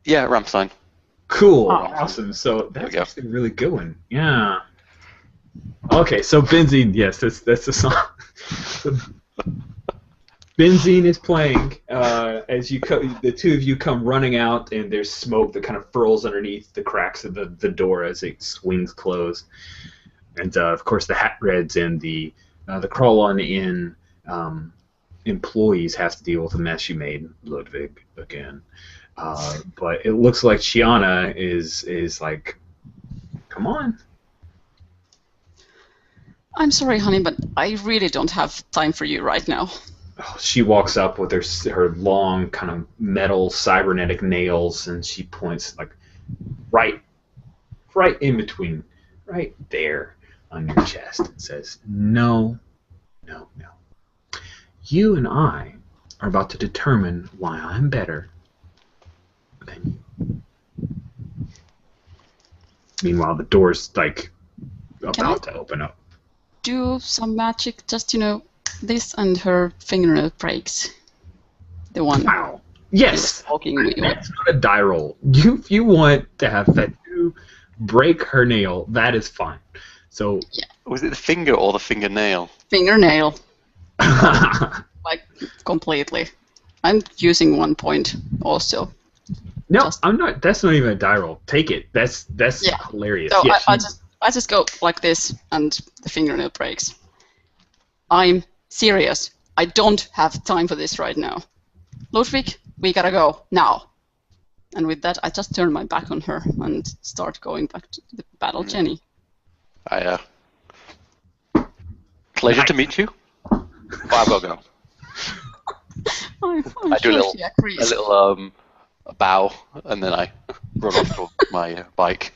Yeah, Rammstein. Cool, awesome. So that's actually a really good one. Yeah. Okay, so Benzene, yes, that's the song. Benzene is playing as the two of you come running out, and there's smoke that kind of furls underneath the cracks of the door as it swings closed. And of course, the hat reds and the crawl on in employees have to deal with the mess you made, Ludwig, again. But it looks like Shiana is like, come on. I'm sorry, honey, but I really don't have time for you right now. She walks up with her long kind of metal cybernetic nails, and she points like right in between, right there on your chest, and says, "No, no, no. You and I are about to determine why I'm better than you." Meanwhile, the door's like about to open up. Do some magic, just this, and her fingernail breaks. The one. Wow. Yes. That's not a die roll. You want to have that break her nail, that is fine. So yeah. Was it the finger or the fingernail? Fingernail. Like completely. I'm using 1 point also. No, I'm not. That's not even a die roll. Take it. That's hilarious. So yes, I just go like this, and the fingernail breaks. I'm serious. I don't have time for this right now. Ludwig, we gotta go now. And with that, I just turn my back on her and start going back to the battle, Jenny. Pleasure to meet you. I've got to go. I do a little bow, and then I run off to my bike.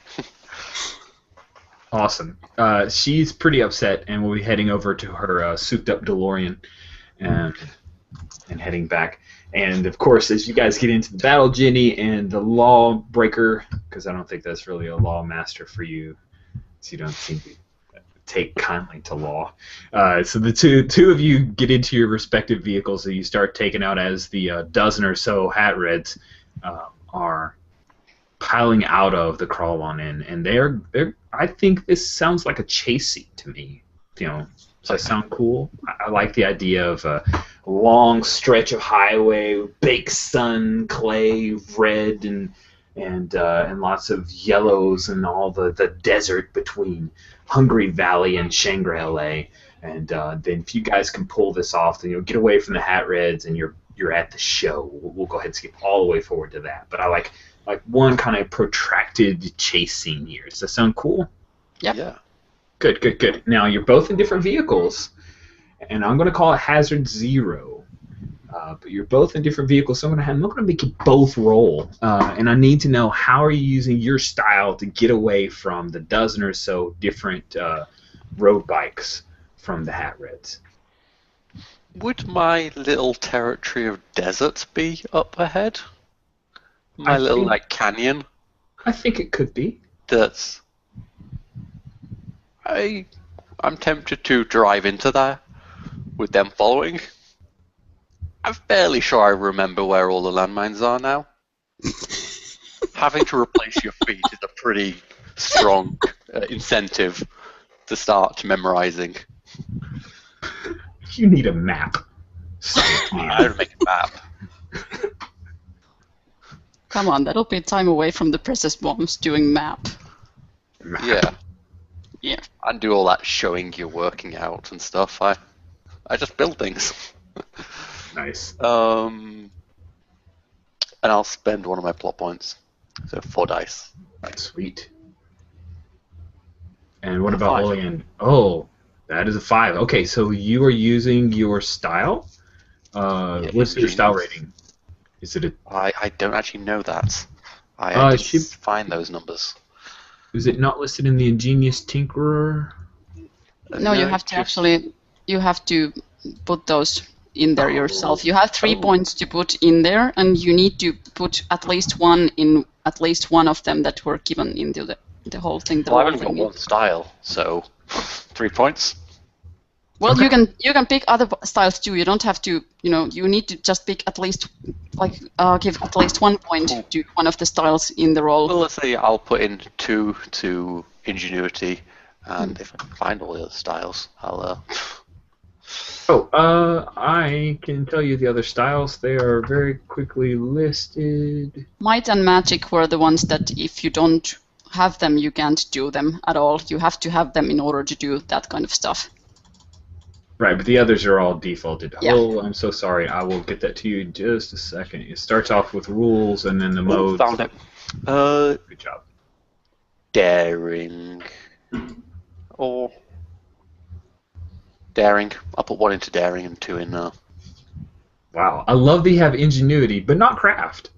Awesome. She's pretty upset, and we'll be heading over to her souped-up DeLorean and heading back. And, of course, as you guys get into the battle, Jenny, and the lawbreaker, because I don't think that's really a law master for you, so you don't seem to take kindly to law. So the two of you get into your respective vehicles, and you start taking out as the dozen or so hat reds are piling out of the crawl on in, and they're I think this sounds like a chase scene to me. Does that sound cool? I like the idea of a long stretch of highway, baked sun, clay, red, and lots of yellows, and all the desert between Hungry Valley and Shangri-La. And then if you guys can pull this off, then you'll get away from the hat reds, and you're at the show. We'll go ahead and skip all the way forward to that. But I like one kind of protracted chase scene here. Does that sound cool? Yep. Yeah. Good. Now, you're both in different vehicles, and I'm going to call it Hazard 0. But you're both in different vehicles, so I'm going to make you both roll. And I need to know, how are you using your style to get away from the dozen or so different road bikes from the Hat Reds? Would my little territory of desert be up ahead? My little canyon? I think it could be. I'm tempted to drive into there with them following. I'm fairly sure I remember where all the landmines are now. Having to replace your feet is a pretty strong incentive to start memorizing. You need a map. I don't make a map. Come on, that'll be time away from the precious bombs doing map. Yeah. And do all that showing you're working out and stuff. I just build things. Nice. And I'll spend one of my plot points. So 4 dice. Sweet. And what about Olean? Oh, that is a 5. Okay, so you are using your style? What's your style rating? Is it I don't actually know that. I didn't find those numbers. Is it not listed in the Ingenious Tinkerer? No, you have to put those in there yourself. You have 3 points to put in there, and you need to put at least one in at least one of them that were given into the whole thing. Well, I've only got one style, so 3 points. Well, you can pick other styles too. You don't have to. You need to just pick at least give at least 1 point to one of the styles in the roll. Well, let's say I'll put in 2 to ingenuity, and if I can find all the other styles, I'll. I can tell you the other styles. They are very quickly listed. Might and magic were the ones that if you don't have them, you can't do them at all. You have to have them in order to do that kind of stuff. Right, but the others are all defaulted. Yeah. Oh, I'm so sorry. I will get that to you in just a second. It starts off with rules and then the modes. Found it. Good job. Daring. Or daring. I'll put 1 into daring and 2 in Wow, I love that you have ingenuity, but not craft.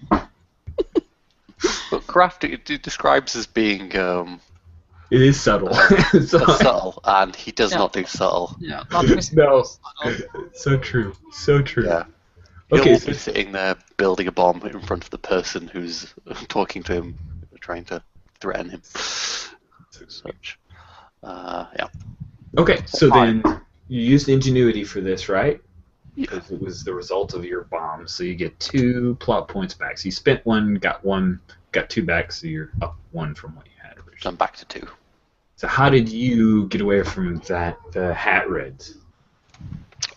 But craft it describes as being It is subtle. subtle, and he does not do subtle. Yeah, not with No. subtle. So true. So true. Yeah. Okay, He'll be sitting there building a bomb in front of the person who's talking to him, trying to threaten him. Such. Yeah. Okay, so Fine. then you used ingenuity for this, right? Yeah. Because it was the result of your bomb, so you get 2 plot points back. So you spent 1, got 2 back, so you're up 1 from what you had originally. So I'm back to 2. So how did you get away from the hat reds?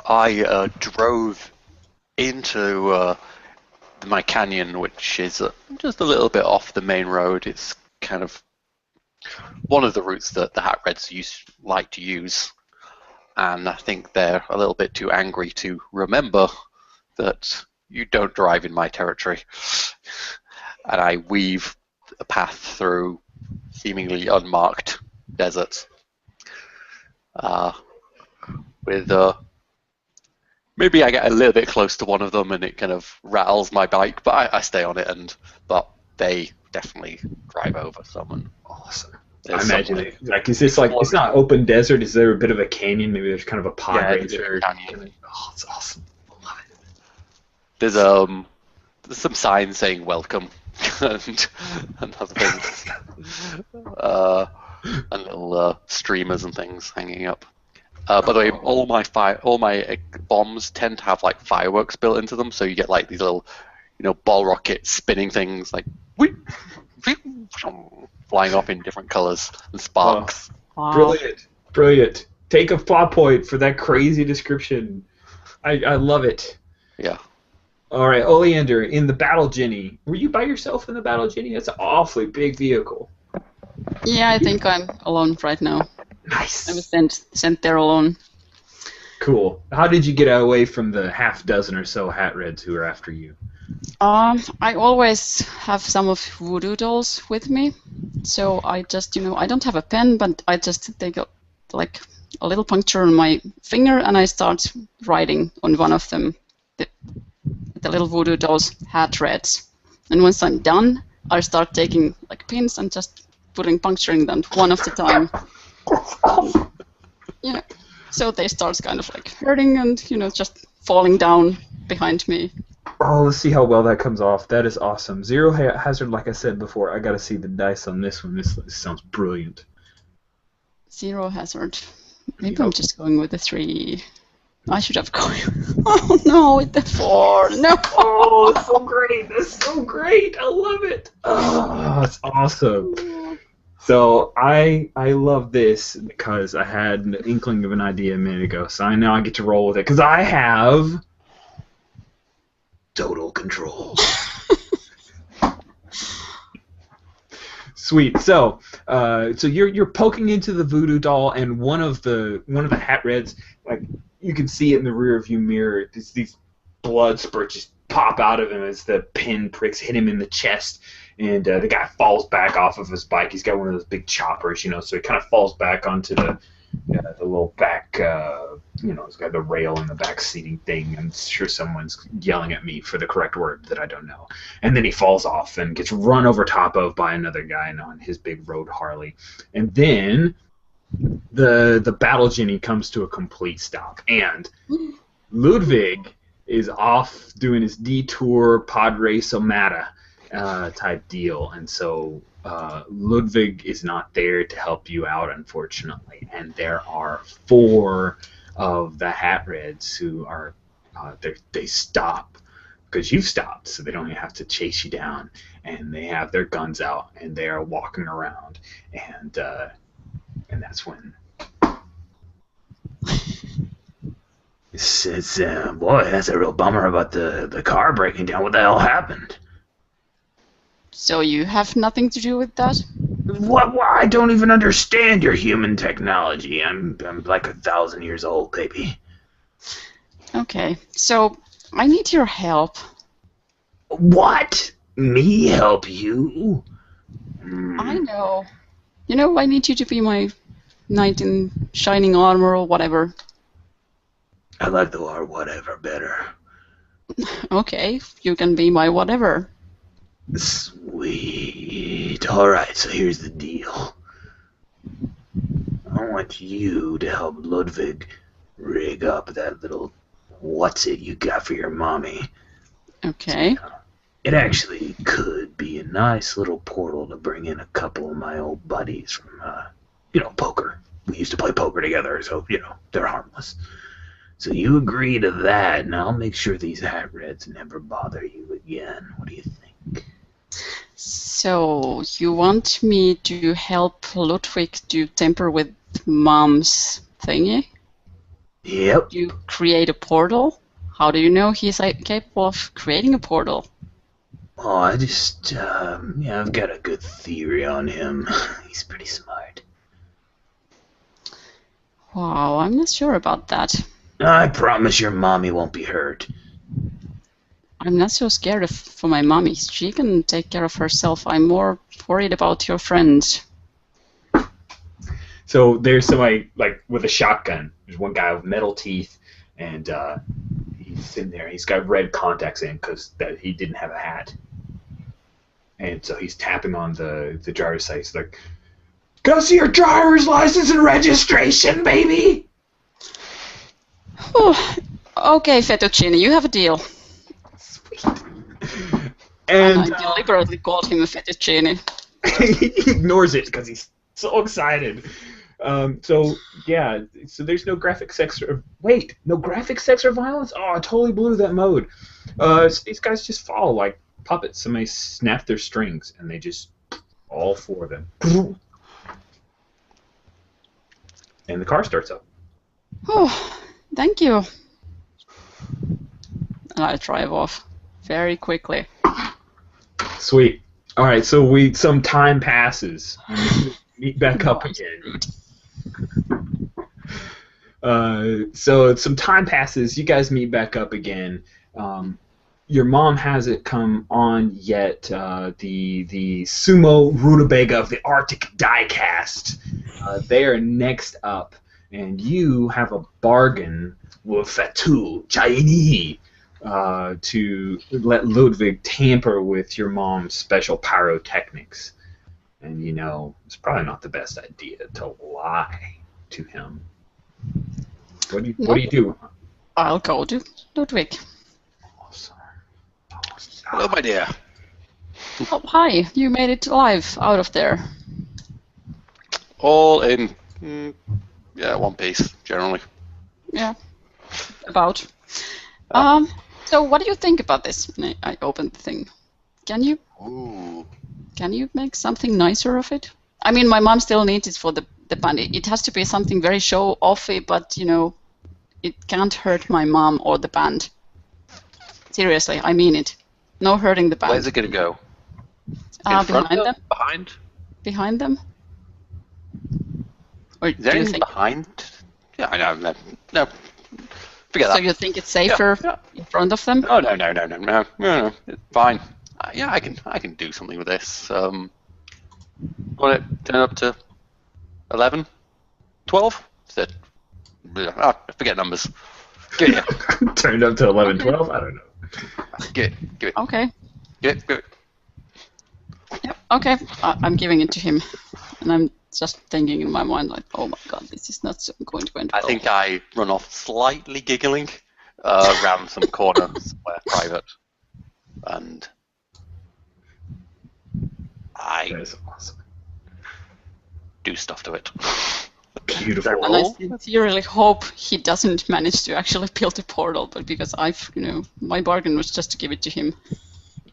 I drove into my canyon, which is just a little bit off the main road. It's kind of one of the routes that the Hat Reds like to use, and I think they're a little bit too angry to remember that you don't drive in my territory. And I weave a path through seemingly unmarked deserts with maybe I get a little bit close to one of them and it kind of rattles my bike, but I stay on it, but they definitely drive over someone. Awesome. There's I imagine someone- it. Like, is this like, it's not open desert? Is there a bit of a canyon? Maybe there's kind of a pod Yeah, right there's a there. canyon. Oh, it's awesome. I love it. There's some signs saying welcome and other things, and little streamers and things hanging up. By the way, all my bombs tend to have like fireworks built into them, so you get like these little, ball rocket spinning things like flying off in different colors and sparks. Wow. Brilliant. Brilliant. Take a plot point for that crazy description. I love it. Yeah. All right, Oleander, in the Battle Jenny. Were you by yourself in the Battle Jenny? That's an awfully big vehicle. Yeah, I think I'm alone right now. Nice. I was sent there alone. Cool. How did you get away from the half dozen or so Hat Reds who are after you? I always have some of voodoo dolls with me, so I just, I don't have a pen, but I just take a little puncture on my finger and I start writing on one of them, the little voodoo doll's Hat Reds. And once I'm done, I start taking pins and just puncturing them one at a time. Yeah. So they start kind of hurting and just falling down behind me. Oh, let's see how well that comes off. That is awesome. Zero hazard, like I said before. I got to see the dice on this one. This sounds brilliant. 0 hazard. Maybe I'm just going with the 3. I should have gone. Oh no, with the 4. No. Oh, it's so great. That's so great. I love it. Oh, it's awesome. So I love this because I had an inkling of an idea a minute ago. So I know I get to roll with it because I have total control. Sweet. So you're poking into the voodoo doll, and one of the Hat Reds, you can see it in the rear view mirror. These blood spurts just pop out of him as the pin pricks hit him in the chest, and the guy falls back off of his bike. He's got one of those big choppers, so he kind of falls back onto the little back, it's got the rail in the back seating thing. I'm sure someone's yelling at me for the correct word that I don't know. And then he falls off and gets run over top of by another guy on his big road Harley. And then the Battle Jenny comes to a complete stop. And Ludwig is off doing his detour Padre Somata type deal. And so Ludwig is not there to help you out, unfortunately, and there are 4 of the Hat Reds who are they stop because you've stopped, so they don't even have to chase you down, and they have their guns out and they are walking around, and that's when It's boy, that's a real bummer about the car breaking down. What the hell happened? So you have nothing to do with that? What? I don't even understand your human technology. I'm like 1,000 years old, baby. Okay, so I need your help. What? Me help you? I know. You know, I need you to be my knight in shining armor or whatever. I like the word whatever better. Okay, you can be my whatever. Sweet. Alright, so here's the deal. I want you to help Ludwig rig up that little what's-it you got for your mommy. Okay. It actually could be a nice little portal to bring in a couple of my old buddies from, poker. We used to play poker together, so, they're harmless. So you agree to that, and I'll make sure these hat reds never bother you again. What do you think? So you want me to help Ludwig to tamper with Mom's thingy? Yep. You create a portal? How do you know he's capable of creating a portal? Oh, I just, I've got a good theory on him. He's pretty smart. Wow, I'm not sure about that. I promise your mommy won't be hurt. I'm not so scared for my mommy. She can take care of herself. I'm more worried about your friends. So there's somebody like with a shotgun. There's one guy with metal teeth, and he's sitting there. He's got red contacts in because he didn't have a hat, and so he's tapping on the driver's side. He's like, "Go see your driver's license and registration, baby." Oh, okay, Fettuccine, you have a deal. Sweet. And And I deliberately called him a Fettuccine. he ignores it because he's so excited. So there's no graphic sex no graphic sex or violence? Oh, I totally blew that mode. These guys just fall like puppets. Somebody snapped their strings and they just, all four of them. And the car starts up. Oh, thank you. And I drive off very quickly. Sweet. All right, so some time passes. We meet back up again. So some time passes. You guys meet back up again. Your mom hasn't come on yet. The sumo rutabaga of the Arctic diecast. They are next up, and you have a bargain with Fatu Chaini to let Ludwig tamper with your mom's special pyrotechnics. And it's probably not the best idea to lie to him. What do you do? I'll go to Ludwig. Awesome. Hello, my dear. Oh, hi, you made it alive out of there. All in, one piece, generally. Yeah, about. So what do you think about this? I opened the thing. Can you make something nicer of it? I mean, my mom still needs it for the band. It has to be something very show-offy, but, it can't hurt my mom or the band. Seriously, I mean it. No hurting the band. Where's it going to go? Behind them. Behind? Behind them? Or Is there do you anything think? behind? Yeah, I know. No. Forget that. So you think it's safer in front of them? Oh, no. It's fine. Yeah, I can do something with this. Want it turn up to 11? 12? Is it? Forget numbers. Give it here. Turned up to 11, 12? I don't know. Give it. Okay. Give it. Yep. Okay. I'm giving it to him, and I'm just thinking in my mind like, oh my god, this is not going to end well. I think I run off slightly giggling around some corner somewhere private, and I That is awesome. do stuff to it. Beautiful. And I sincerely hope he doesn't manage to actually build a portal, but because my bargain was just to give it to him.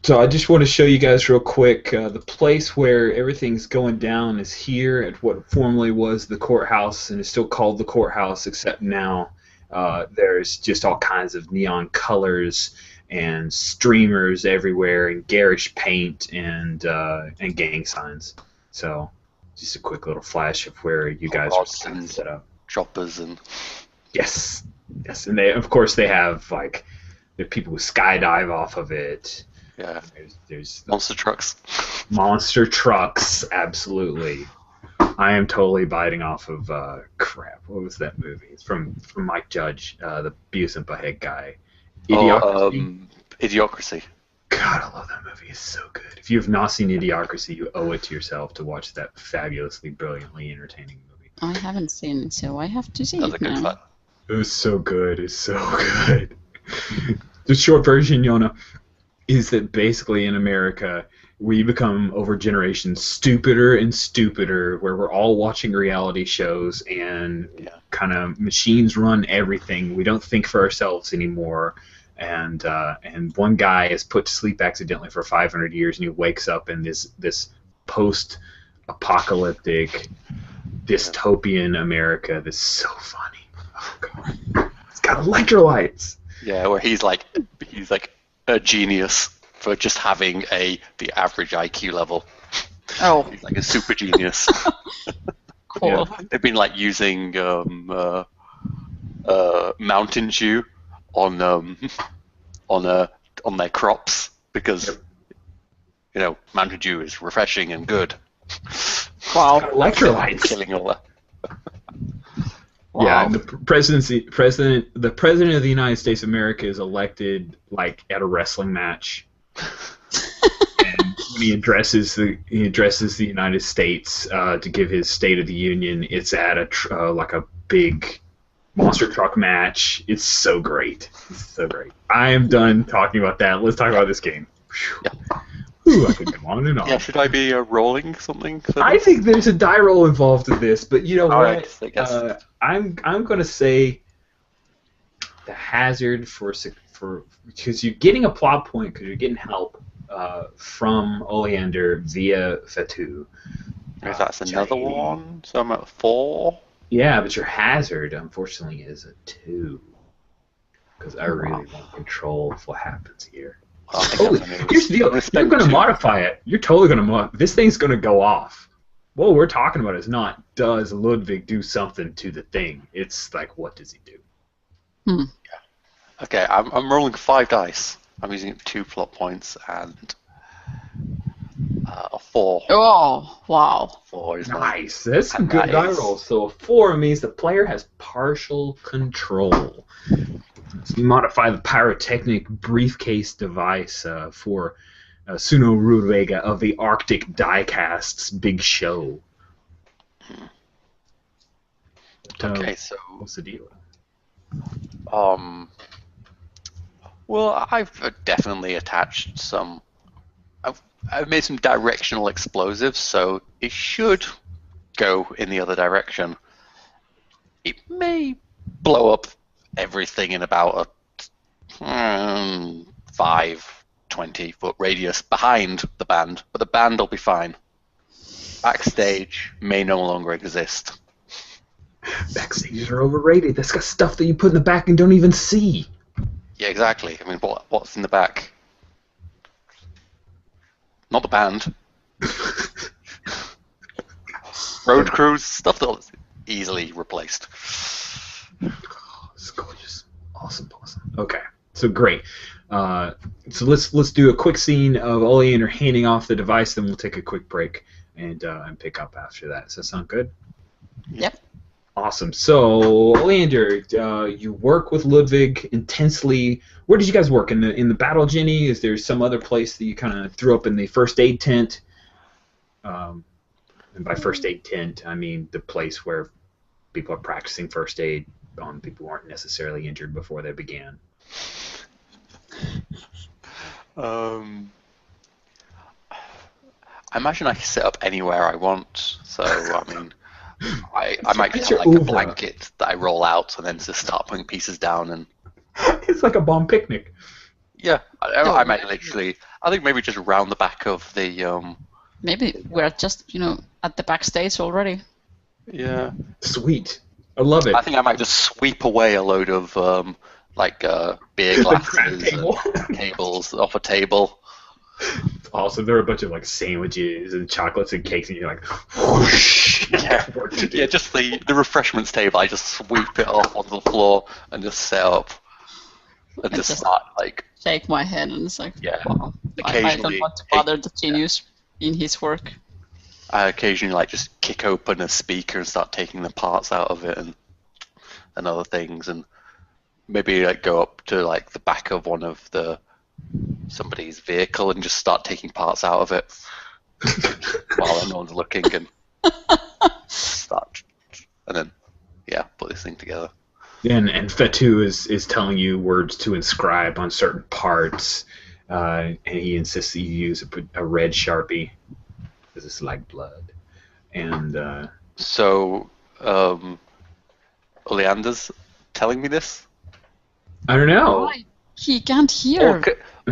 So I just want to show you guys real quick, the place where everything's going down is here at what formerly was the courthouse, and is still called the courthouse, except now there's just all kinds of neon colors and streamers everywhere, and garish paint and gang signs. So just a quick little flash of where you guys Rods are kind of and set up. choppers and Yes, yes, and they of course they have like there are people who skydive off of it. yeah, There's monster trucks. monster trucks, absolutely. I am totally biting off of crap. What was that movie? It's from Mike Judge, the Beavis and Butthead guy. Idiocracy. Idiocracy. God, I love that movie. It's so good. If you have not seen Idiocracy, you owe it to yourself to watch that fabulously, brilliantly entertaining movie. I haven't seen it, so I have to see That's a it good now. fun. It was so good. It's so good. The short version, Yona, is that basically in America, we become over generations stupider and stupider, where we're all watching reality shows and kind of machines run everything. We don't think for ourselves anymore. And one guy is put to sleep accidentally for 500 years, and he wakes up in this post-apocalyptic dystopian America that's so funny. Oh god, it's got electrolytes. Yeah, where he's like a genius for just having the average IQ level. Oh, He's like a super genius. cool. Yeah. They've been like using Mountain Dew on their crops because Mountain Dew is refreshing and good. Wow. Electrolytes. Killing all that. Wow. Yeah, and the president of the United States of America is elected like at a wrestling match. And when he addresses the United States to give his State of the Union, it's at a big monster truck match. It's so great. It's so great. I am done talking about that. Let's talk about this game. Yeah. Ooh, I could go on and on. Yeah, should I be rolling something? For I this? think there's a die roll involved in this, but you know All what? right, I guess. I'm going to say the hazard for because you're getting a plot point because you're getting help from Oleander via Fatu. If that's another one, so I'm at 4. Yeah, but your hazard unfortunately is a 2 because I really want control of what happens here. I think Holy, I'm gonna- here's the deal. I'm gonna You're spend going to 2. modify it. You're totally going to this thing's going to go off. What we're talking about is not does Ludwig do something to the thing. It's like what does he do? Okay, I'm rolling 5 dice. I'm using 2 plot points and a 4. Oh, wow. 4 is my Nice. That's some And good that die is- rolls. So a 4 means the player has partial control. So you modify the pyrotechnic briefcase device for Suno Rudwega of the Arctic Diecast's big show. Okay, so What's the deal? well, I've definitely attached some. I've made some directional explosives, so it should go in the other direction. It may blow up everything in about a 20-foot radius behind the band, but the band will be fine. Backstage may no longer exist. Backstages are overrated. That's got stuff that you put in the back and don't even see. Yeah, exactly. I mean, what's in the back? Not the band. Road crews, stuff that's easily replaced. It's gorgeous. Awesome. Okay, so great. So let's do a quick scene of Oleander handing off the device, then we'll take a quick break and pick up after that. Does that sound good? Yep. Awesome. So Oleander, you work with Ludwig intensely. Where did you guys work in the battle, Jenny? Is there some other place that you kind of threw up in the first aid tent? And by first aid tent, I mean the place where people are practicing first aid on people who aren't necessarily injured before they began. I imagine I can set up anywhere I want. So I mean, I might just have like a blanket that I roll out and then just start putting pieces down and. It's like a bomb picnic. Yeah, I might literally. I think maybe just round the back of the. Maybe we're just, at the backstage already. Yeah. Sweet. I love it. I think I might just sweep away a load of beer glasses and cables off a table. Also, there are a bunch of like sandwiches and chocolates and cakes, and you're like, whoosh. Yeah, yeah, just the refreshments table. I just sweep it off onto the floor and just set up and just start like. Shake my head and it's like, Yeah. wow, I don't Occasionally, want to bother the genius in his work. I occasionally like just kick open a speaker and start taking the parts out of it and other things, and maybe like go up to like the back of one of somebody's vehicle and just start taking parts out of it while no one's looking and start, and then put this thing together. And Fetu is telling you words to inscribe on certain parts, and he insists that you use a red Sharpie because it's like blood. And so Oleander's telling me this? I don't know. Why? He can't hear.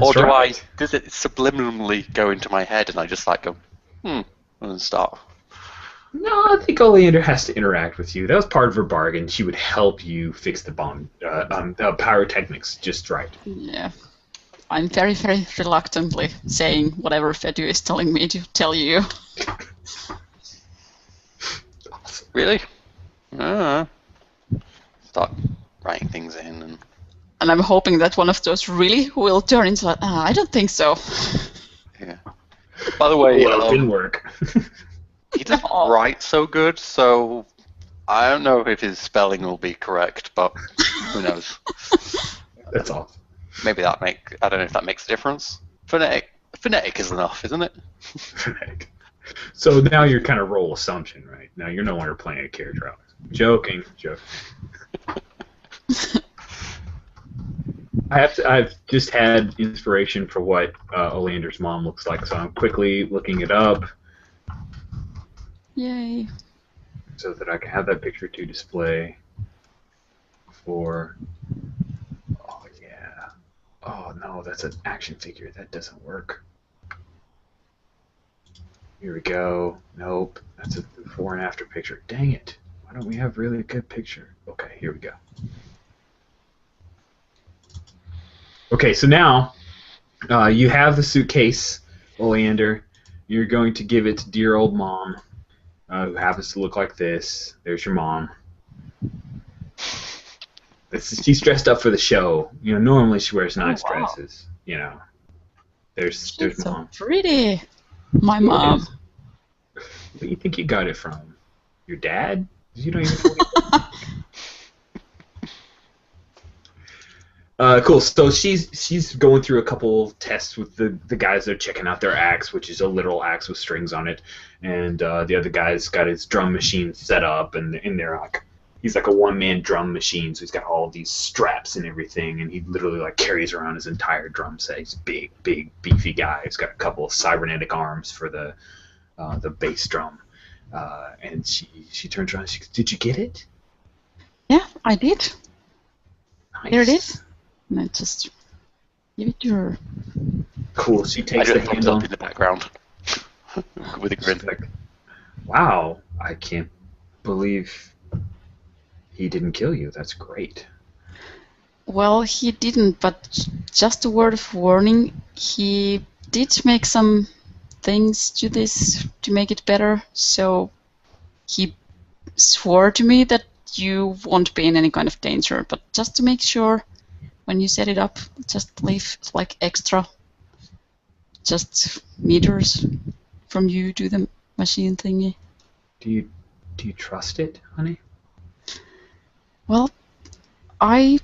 Or do right. does it subliminally go into my head and I just like go, and then start? No, I think Oleander has to interact with you. That was part of her bargain. She would help you fix the bomb, pyrotechnics just right. Yeah. I'm very, very reluctantly saying whatever Fedu is telling me to tell you. Really? Start writing things in. And I'm hoping that one of those really will turn into like, I don't think so. Yeah. By the way, Well, it didn't work. he doesn't write so good, so I don't know if his spelling will be correct, but who knows? That's all. Maybe I don't know if that makes a difference. Phonetic is enough, isn't it? Phonetic. So now you're kind of roll assumption, right? Now you're no longer playing a character out. Joking. I've just had inspiration for what Oleander's mom looks like, so I'm quickly looking it up. Yay. So that I can have that picture to display for... Oh, yeah. Oh, no, that's an action figure. That doesn't work. Here we go. Nope. That's a before and after picture. Dang it. Why don't we have really a good picture? Okay, here we go. Okay, so now you have the suitcase, Oleander. You're going to give it to dear old mom, who happens to look like this. There's your mom. She's dressed up for the show. You know, normally she wears nice dresses. You know, there's mom. So pretty. My mom. Where do you think you got it from? Your dad? You don't even know. Cool. So she's going through a couple tests with the guys that are checking out their axe, which is a literal axe with strings on it, and the other guy's got his drum machine set up, and in there he's like a one-man drum machine, so he's got all these straps and everything, and he literally like carries around his entire drum set. He's a big, beefy guy. He's got a couple of cybernetic arms for the bass drum, and she turns around. And she goes, "Did you get it?" Yeah, I did. Nice. Here it is. And I just give it to her. Cool. She takes the handle in the background with a grin. Like, wow, I can't believe he didn't kill you. That's great. Well, he didn't, but just a word of warning, he did make some things to this to make it better, so he swore to me that you won't be in any kind of danger, but just to make sure, when you set it up, just leave like extra, just meters from you to the machine thingy. Do you trust it, honey? Well, I'm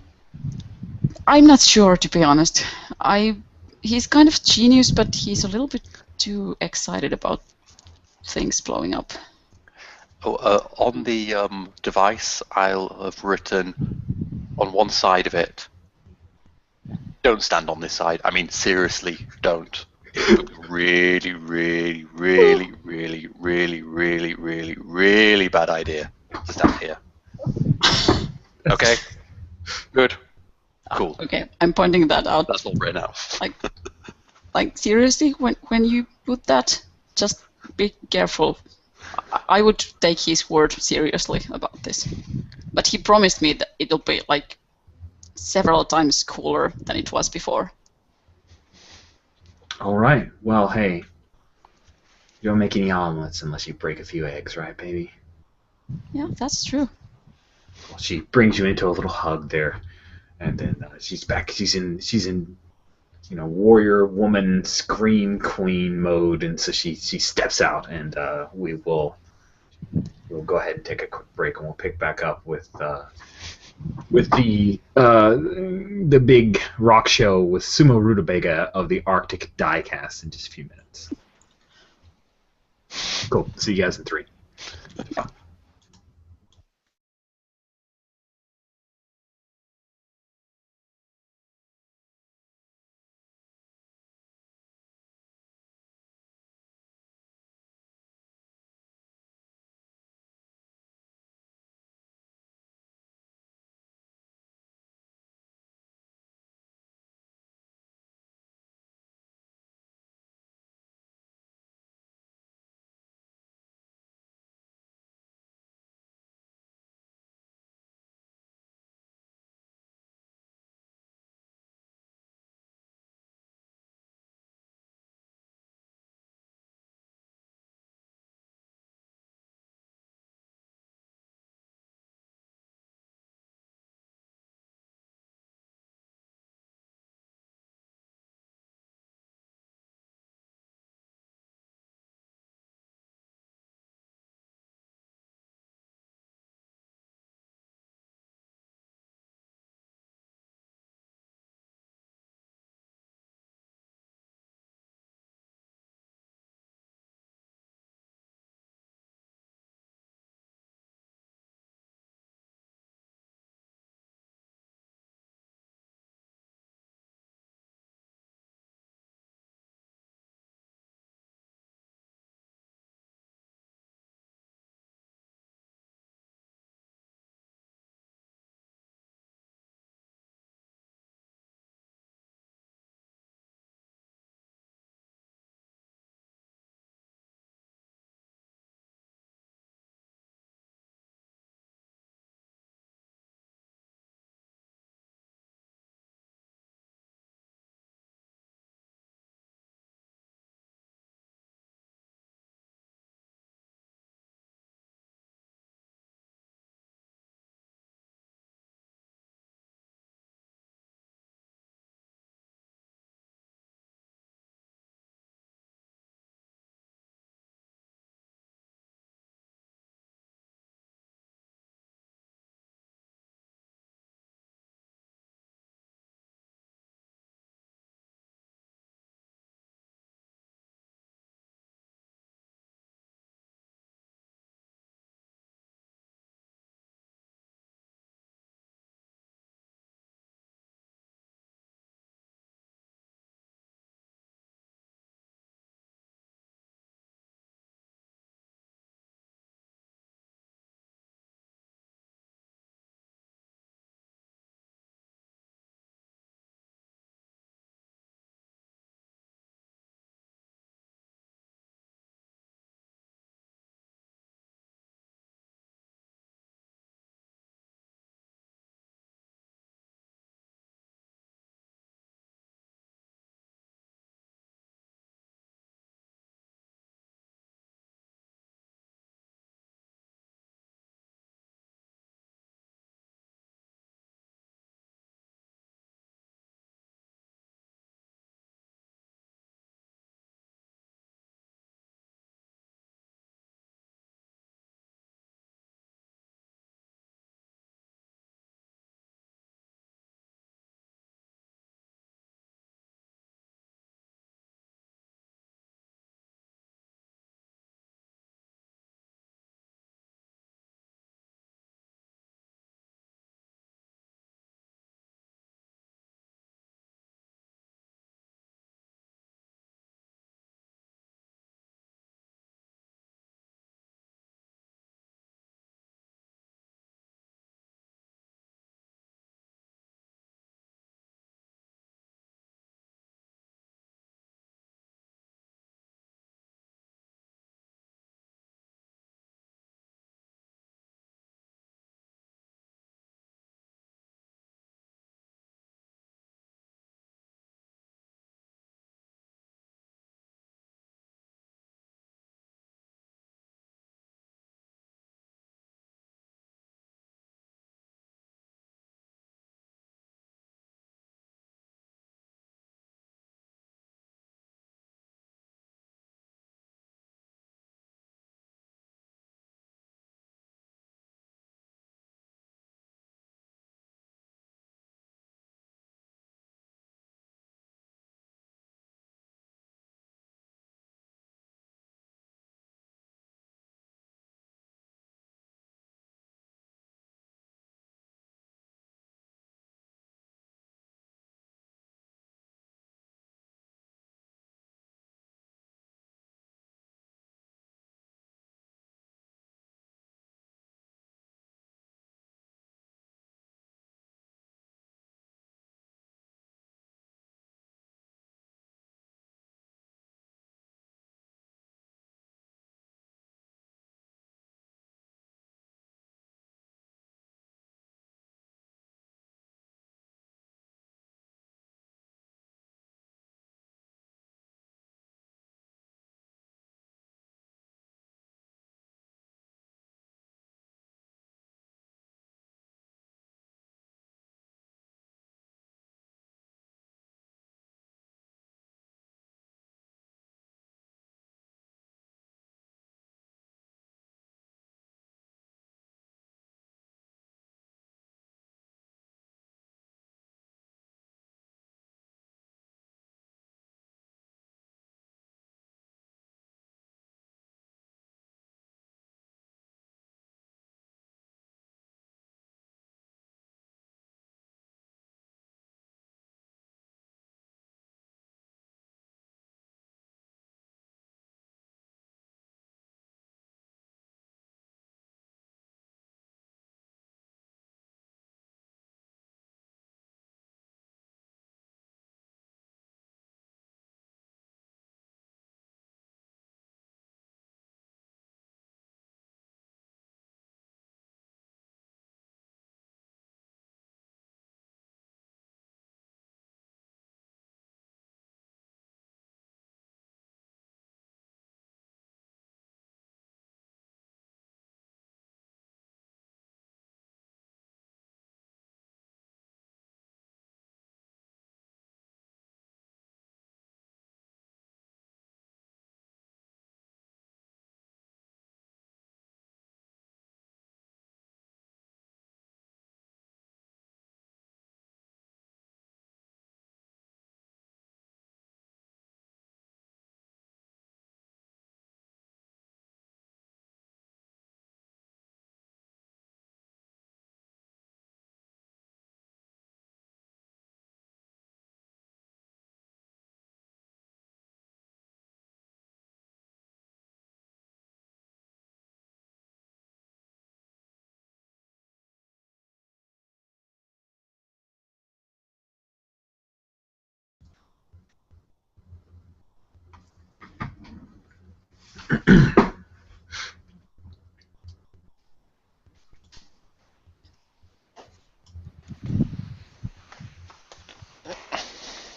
not sure, to be honest. He's kind of genius, but he's a little bit too excited about things blowing up. Oh, on the device, I'll have written on one side of it, don't stand on this side. I mean, seriously, don't. It would be really, really, really, really, really, really, really, really bad idea to stand here. Okay? Good. Cool. Okay, I'm pointing that out. That's all written out. Like seriously, when you put that, just be careful. I would take his word seriously about this. But he promised me that it'll be like several times cooler than it was before. All right. Well, hey, you don't make any omelets unless you break a few eggs, right, baby? Yeah, that's true. Well, she brings you into a little hug there, and then she's back. She's in warrior woman scream queen mode, and so she steps out, and we'll go ahead and take a quick break, and we'll pick back up with the big rock show with Sumo Rutabaga of the Arctic Diecast in just a few minutes. Cool. See you guys in 3.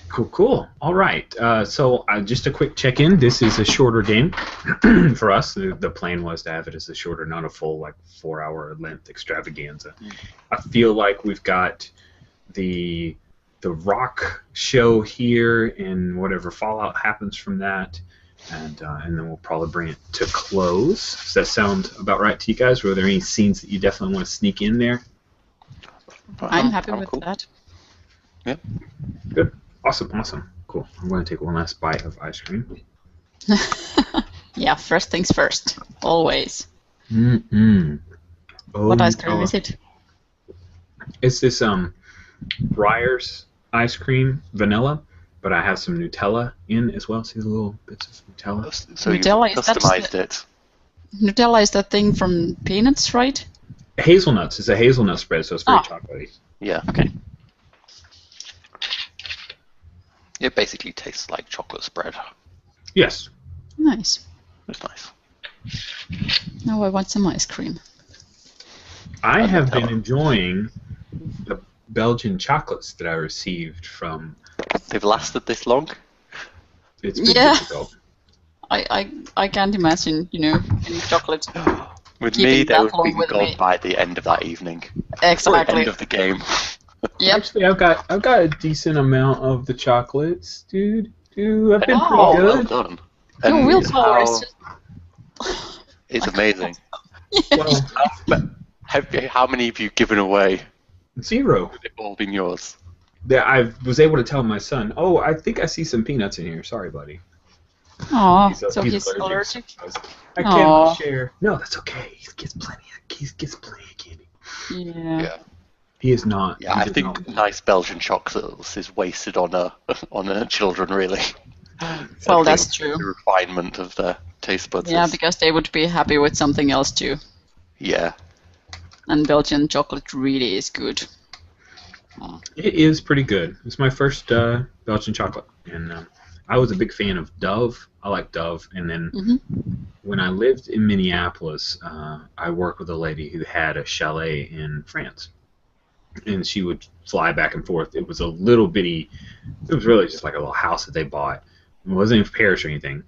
Cool. All right. So just a quick check-in. This is a shorter game for us. The plan was to have it as a shorter, not a full 4-hour length extravaganza. I feel like we've got the rock show here and whatever fallout happens from that, and then we'll probably bring it to close. Does that sound about right to you guys? Were there any scenes that you definitely want to sneak in there? I'm happy with cool. that. Yeah. Good. Awesome. Cool. I'm going to take one last bite of ice cream. Yeah, first things first. Always. Mm-mm. Oh, What ice cream is it? It's this Breyers ice cream, vanilla, but I have some Nutella in as well. See the little bits of Nutella? So you Nutella, is that customized it. Nutella is that thing from Peanuts, right? Hazelnuts. It's a hazelnut spread, so it's very chocolatey. Yeah. Okay. It basically tastes like chocolate spread. Yes. Nice. It's nice. Now I want some ice cream. I have been Nutella. enjoying the Belgian chocolates that I received from. They've lasted this long? It's been Yeah. difficult. I can't imagine, any chocolate. With Keeping me, they that would long have been with gone me. by the end of that evening. Exactly. End of the game. Yep. Actually, I've got a decent amount of the chocolates, dude. I've been Oh, pretty well good. done. Your And willpower is how- just... It's amazing. Well, How many have you given away? 0. They've all been yours. That I was able to tell my son, oh, I think I see some peanuts in here. Sorry, buddy. Aw, He's so he's allergic? I Aw. cannot share. No, that's okay. He gets plenty of candy. Yeah. He is not. Yeah, he I does think not- nice Belgian chocolates is wasted on children, really. Well, I that's think true. The refinement of their taste buds. Yeah, is- because they would be happy with something else too. yeah. And Belgian chocolate really is good. It is pretty good. It's my first Belgian chocolate, and I was a big fan of Dove. I like Dove, and then when I lived in Minneapolis, I worked with a lady who had a chalet in France, and she would fly back and forth. It was a little bitty. It was really just like a little house that they bought. It wasn't in Paris or anything,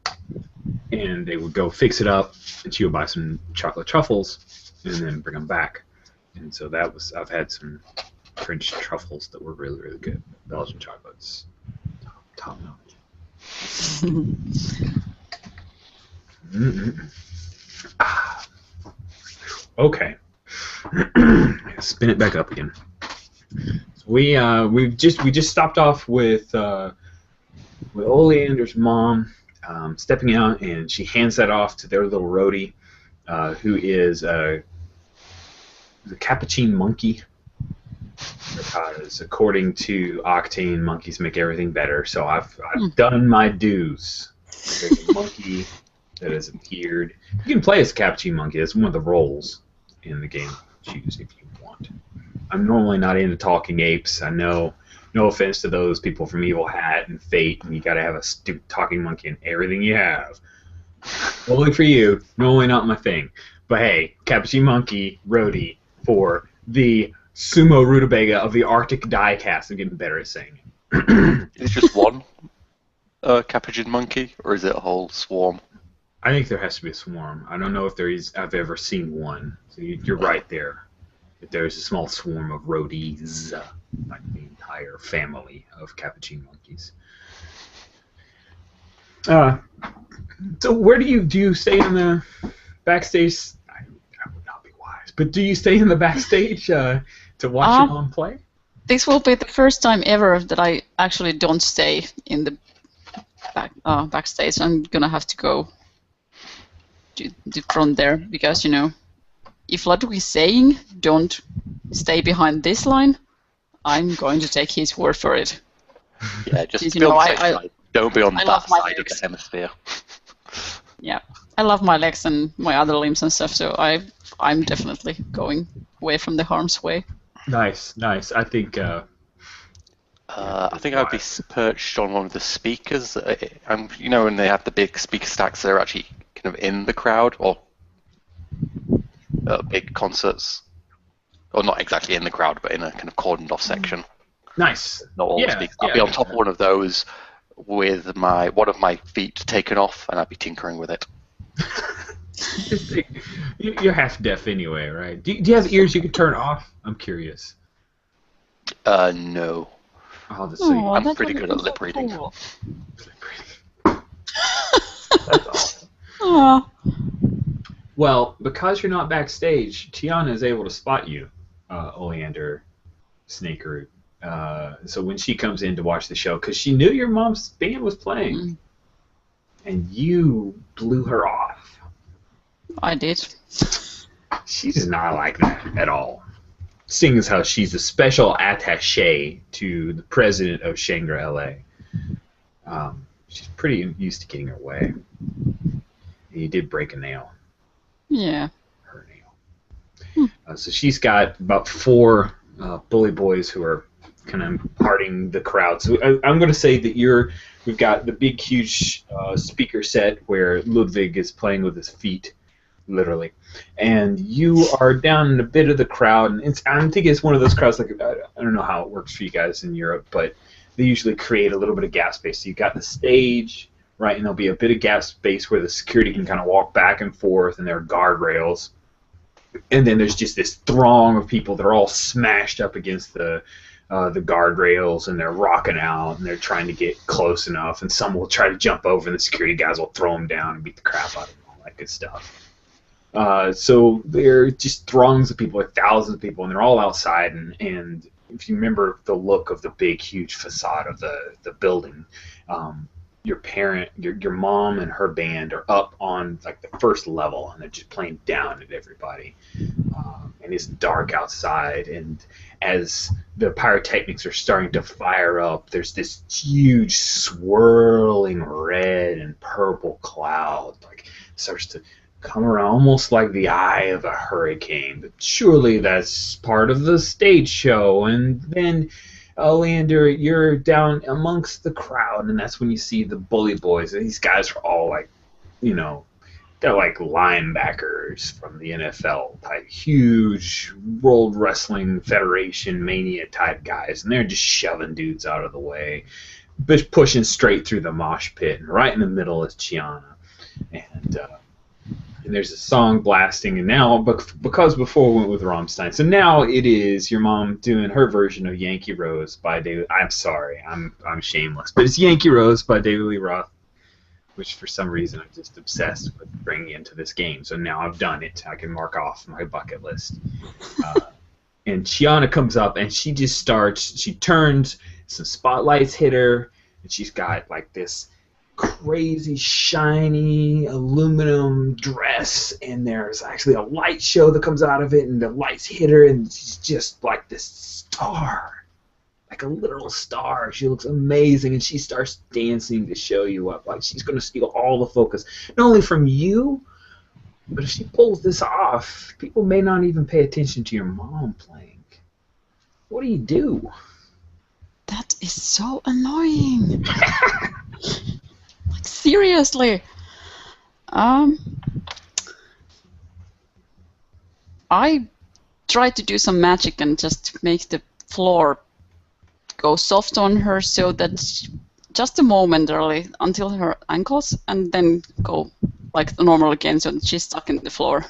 and they would go fix it up, and she would buy some chocolate truffles, and then bring them back. And so that was. I've had some French truffles that were really, really good. Belgian chocolates, top notch. Ah. Okay. Spin it back up again. So we just stopped off with Oleander's mom stepping out, and she hands that off to their little roadie, who is the capuchin monkey. Because according to octaNe, monkeys make everything better. So I've done my dues. There's a monkey that has appeared. You can play as a capuchin monkey. That's one of the roles in the game. Choose if you want. I'm normally not into talking apes. I know. No offense to those people from Evil Hat and Fate, and you got to have a stupid talking monkey in everything you have. Only for you. Normally not my thing. But hey, capuchin monkey, roadie for the sumo rutabaga of the Arctic diecast. I'm getting better at saying it. Is it just one capuchin monkey, or is it a whole swarm? I think there has to be a swarm. I don't know if there is. I've ever seen one. So you're right there. If there's a small swarm of roadies, like the entire family of capuchin monkeys. So where do you stay in the backstage? I would not be wise, but do you stay in the backstage to watch your mom play? This will be the first time ever that I actually don't stay in the backstage. I'm gonna have to go to the front there because if Ludwig is saying don't stay behind this line, I'm going to take his word for it. Yeah, just Because, be on the safe side. Don't be on I that love my side of legs. the hemisphere. Yeah, I love my legs and my other limbs and stuff, so I'm definitely going away from the harm's way. Nice. I think. I think I'd be perched on one of the speakers. And when they have the big speaker stacks, they're actually kind of in the crowd, or big concerts. Or not exactly in the crowd, but in a kind of cordoned off section. Nice. Not all the speakers. I'll be on top of one of those with one of my feet taken off, and I'd be tinkering with it. You're half deaf anyway, right? Do you have ears you can turn off? I'm curious. No. I'll just say I'm pretty good at lip reading. Cool. That's awesome. Aw. Well, because you're not backstage, Tiana is able to spot you, Oleander Snakeroot. So when she comes in to watch the show, because she knew your mom's band was playing, and you blew her off. I did. She does not like that at all. Seeing as how she's a special attaché to the president of Shangri-La. She's pretty used to getting her way. You did break a nail. Yeah. Her nail. So she's got about 4 bully boys who are kind of parting the crowd. So I'm going to say that we've got the big, huge speaker set where Ludwig is playing with his feet, literally. And you are down in a bit of the crowd. And I'm thinking it's one of those crowds, like, I don't know how it works for you guys in Europe, but they usually create a little bit of gap space. So you've got the stage, right, and there'll be a bit of gap space where the security can kind of walk back and forth, and there are guardrails. And then there's just this throng of people that are all smashed up against the guardrails, and they're rocking out, and they're trying to get close enough, and some will try to jump over, and the security guys will throw them down and beat the crap out of them, all that good stuff. So there are just throngs of people, like thousands of people, and they're all outside, and if you remember the look of the big, huge facade of the building, your mom and her band are up on like the first level, and they're just playing down at everybody. And it's dark outside, and as the pyrotechnics are starting to fire up, there's this huge swirling red and purple cloud, like starts to come around almost like the eye of a hurricane. But surely that's part of the stage show. And then Oleander, you're down amongst the crowd, and that's when you see the bully boys. And these guys are all like, they're like linebackers from the NFL type, huge World Wrestling Federation mania type guys, and they're just shoving dudes out of the way, but pushing straight through the mosh pit, and right in the middle is Chiana. And there's a song blasting, and now, because before we went with Rammstein, so now it is your mom doing her version of Yankee Rose by David. I'm sorry, I'm shameless, but it's Yankee Rose by David Lee Roth, which for some reason I'm just obsessed with bringing into this game. So now I've done it. I can mark off my bucket list. And Chiana comes up, and she turns, some spotlights hit her, and she's got like this crazy shiny aluminum dress, and there's actually a light show that comes out of it, and the lights hit her, and she's just like this star, like a literal star. She looks amazing, and she starts dancing to show you up, like she's going to steal all the focus, not only from you, but if she pulls this off, people may not even pay attention to your mom playing. What do you do? That is so annoying. Like, seriously. I tried to do some magic and just make the floor go soft on her, so that just a momentarily until her ankles, and then go like normal again, so that she's stuck in the floor.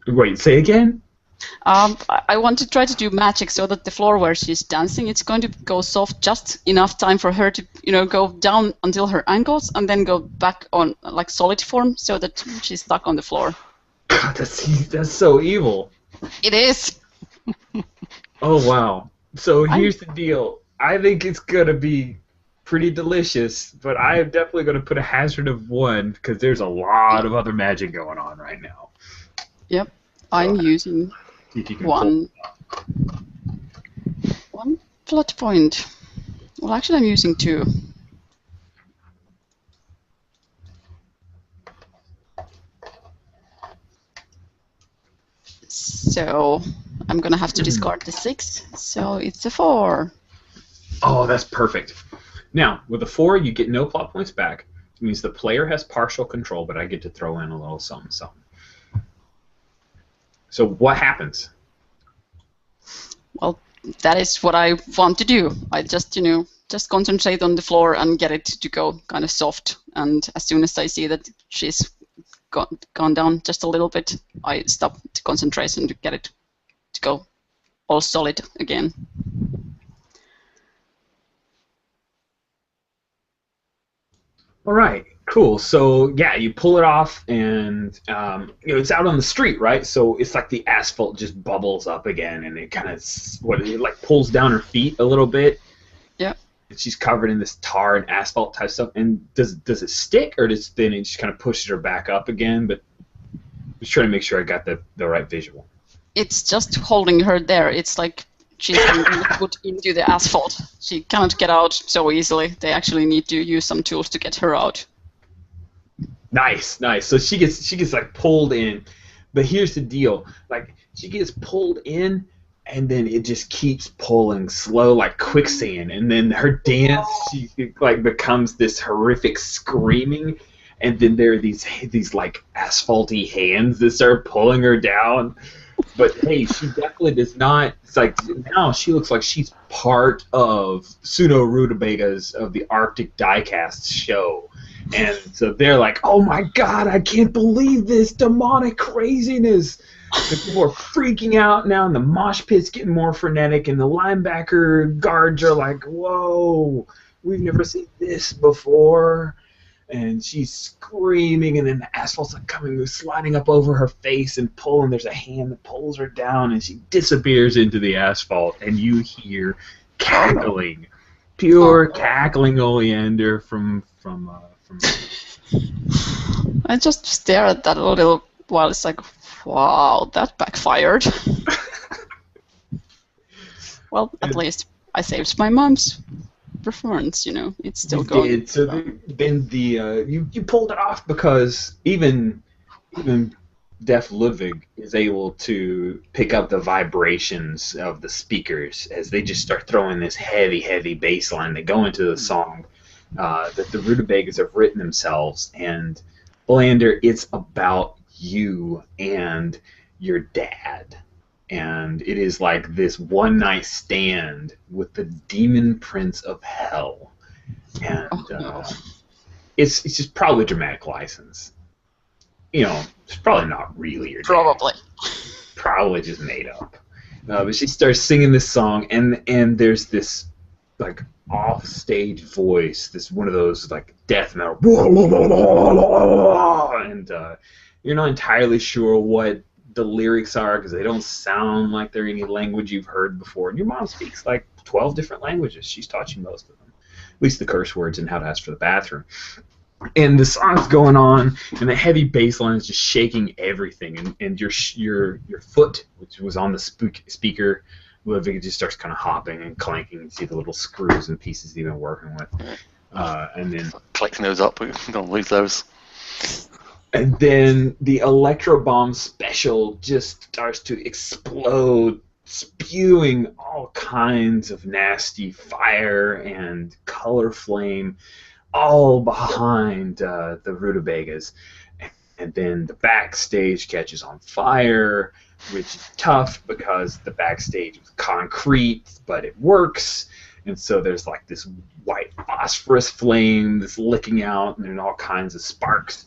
Wait, say again? I want to try to do magic so that the floor where she's dancing, it's going to go soft just enough time for her to, go down until her ankles, and then go back on like solid form, so that she's stuck on the floor. God, that's so evil. It is. Oh wow. So here's the deal. I think it's gonna be pretty delicious, but I am definitely gonna put a hazard of 1 because there's a lot of other magic going on right now. Yep. I'm using one plot point. Well, actually, I'm using 2. So I'm gonna have to discard the 6. So it's a 4. Oh, that's perfect. Now, with a 4, you get no plot points back, It means the player has partial control, but I get to throw in a little something, something. So what happens? Well, that is what I want to do. I just, just concentrate on the floor and get it to go kind of soft. And as soon as I see that she's gone down just a little bit, I stop the concentration to get it to go all solid again. All right, cool. So yeah, you pull it off, and it's out on the street, right? So it's like the asphalt just bubbles up again, and it kind of it like pulls down her feet a little bit. Yeah. And she's covered in this tar and asphalt type stuff. And does it stick, or then it just kind of pushes her back up again? But I'm just trying to make sure I got the right visual. It's just holding her there. It's like she's being put into the asphalt. She cannot get out so easily. They actually need to use some tools to get her out. Nice. So she gets like pulled in, but here's the deal: like she gets pulled in, and then it just keeps pulling slow like quicksand, and then her dance she like becomes this horrific screaming, and then there are these like asphalty hands that start pulling her down. But hey, she definitely does not. It's like now she looks like she's part of Pseudo Rutabagas of the Arctic Diecast show, and so they're like, "Oh my God, I can't believe this demonic craziness!" The people are freaking out now, and the mosh pit's getting more frenetic, and the linebacker guards are like, "Whoa, we've never seen this before." And she's screaming, and then the asphalt's like sliding up over her face and pulling. There's a hand that pulls her down, and she disappears into the asphalt, and you hear cackling, pure cackling oleander from. I just stare at that a little while. It's like, wow, that backfired. Well, at least I saved my mom's performance, it's still going. So then you pulled it off because even deaf Ludwig is able to pick up the vibrations of the speakers as they just start throwing this heavy bass line that go into the song that the Rutabagas have written themselves. And Olander, it's about you and your dad. And it is like this one-night stand with the demon prince of hell, and it's just probably dramatic license. It's probably not really your dad. Probably. Probably just made up. But she starts singing this song, and there's this like off-stage voice, this one of those like death metal, and you're not entirely sure what the lyrics are because they don't sound like they're any language you've heard before. And your mom speaks like 12 different languages. She's taught you most of them, at least the curse words and how to ask for the bathroom. And the song's going on, and the heavy bass line is just shaking everything. And your foot, which was on the speaker, Ludwig just starts kind of hopping and clanking. You see the little screws and pieces he's been working with. And then collecting those up, we're going to lose those. And then the electro bomb special just starts to explode, spewing all kinds of nasty fire and color flame, all behind the Rutabagas. And then the backstage catches on fire, which is tough because the backstage is concrete, but it works. And so there's like this white phosphorus flame that's licking out, and then all kinds of sparks.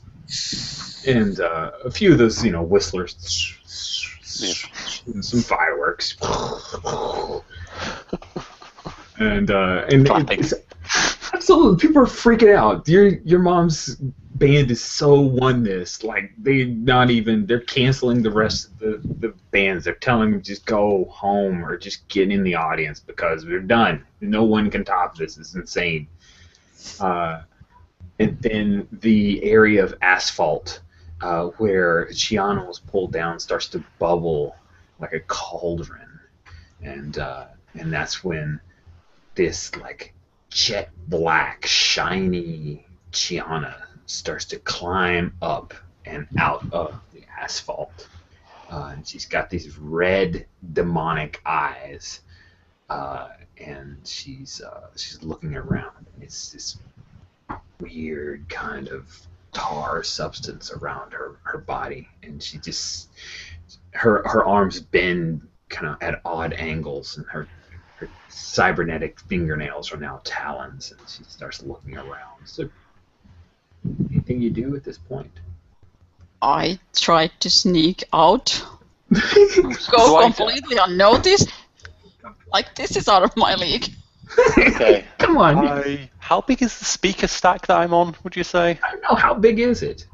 And a few of those, whistlers, and some fireworks, and it's, absolutely, people are freaking out. Your mom's band is so won this, like they're canceling the rest of the bands. They're telling them just go home or just get in the audience because we're done. No one can top this. It's insane. And then the area of asphalt where Chiana was pulled down starts to bubble like a cauldron, and that's when this like jet black shiny Chiana starts to climb up and out of the asphalt, and she's got these red demonic eyes, and she's looking around. It's this weird kind of tar substance around her body, and she just her arms bend kind of at odd angles, and her cybernetic fingernails are now talons, and she starts looking around. So, anything you do at this point? I tried to sneak out, Do go I- completely unnoticed. Like, this is out of my league. Okay. Come on. How big is the speaker stack that I'm on, would you say? I don't know, how big is it?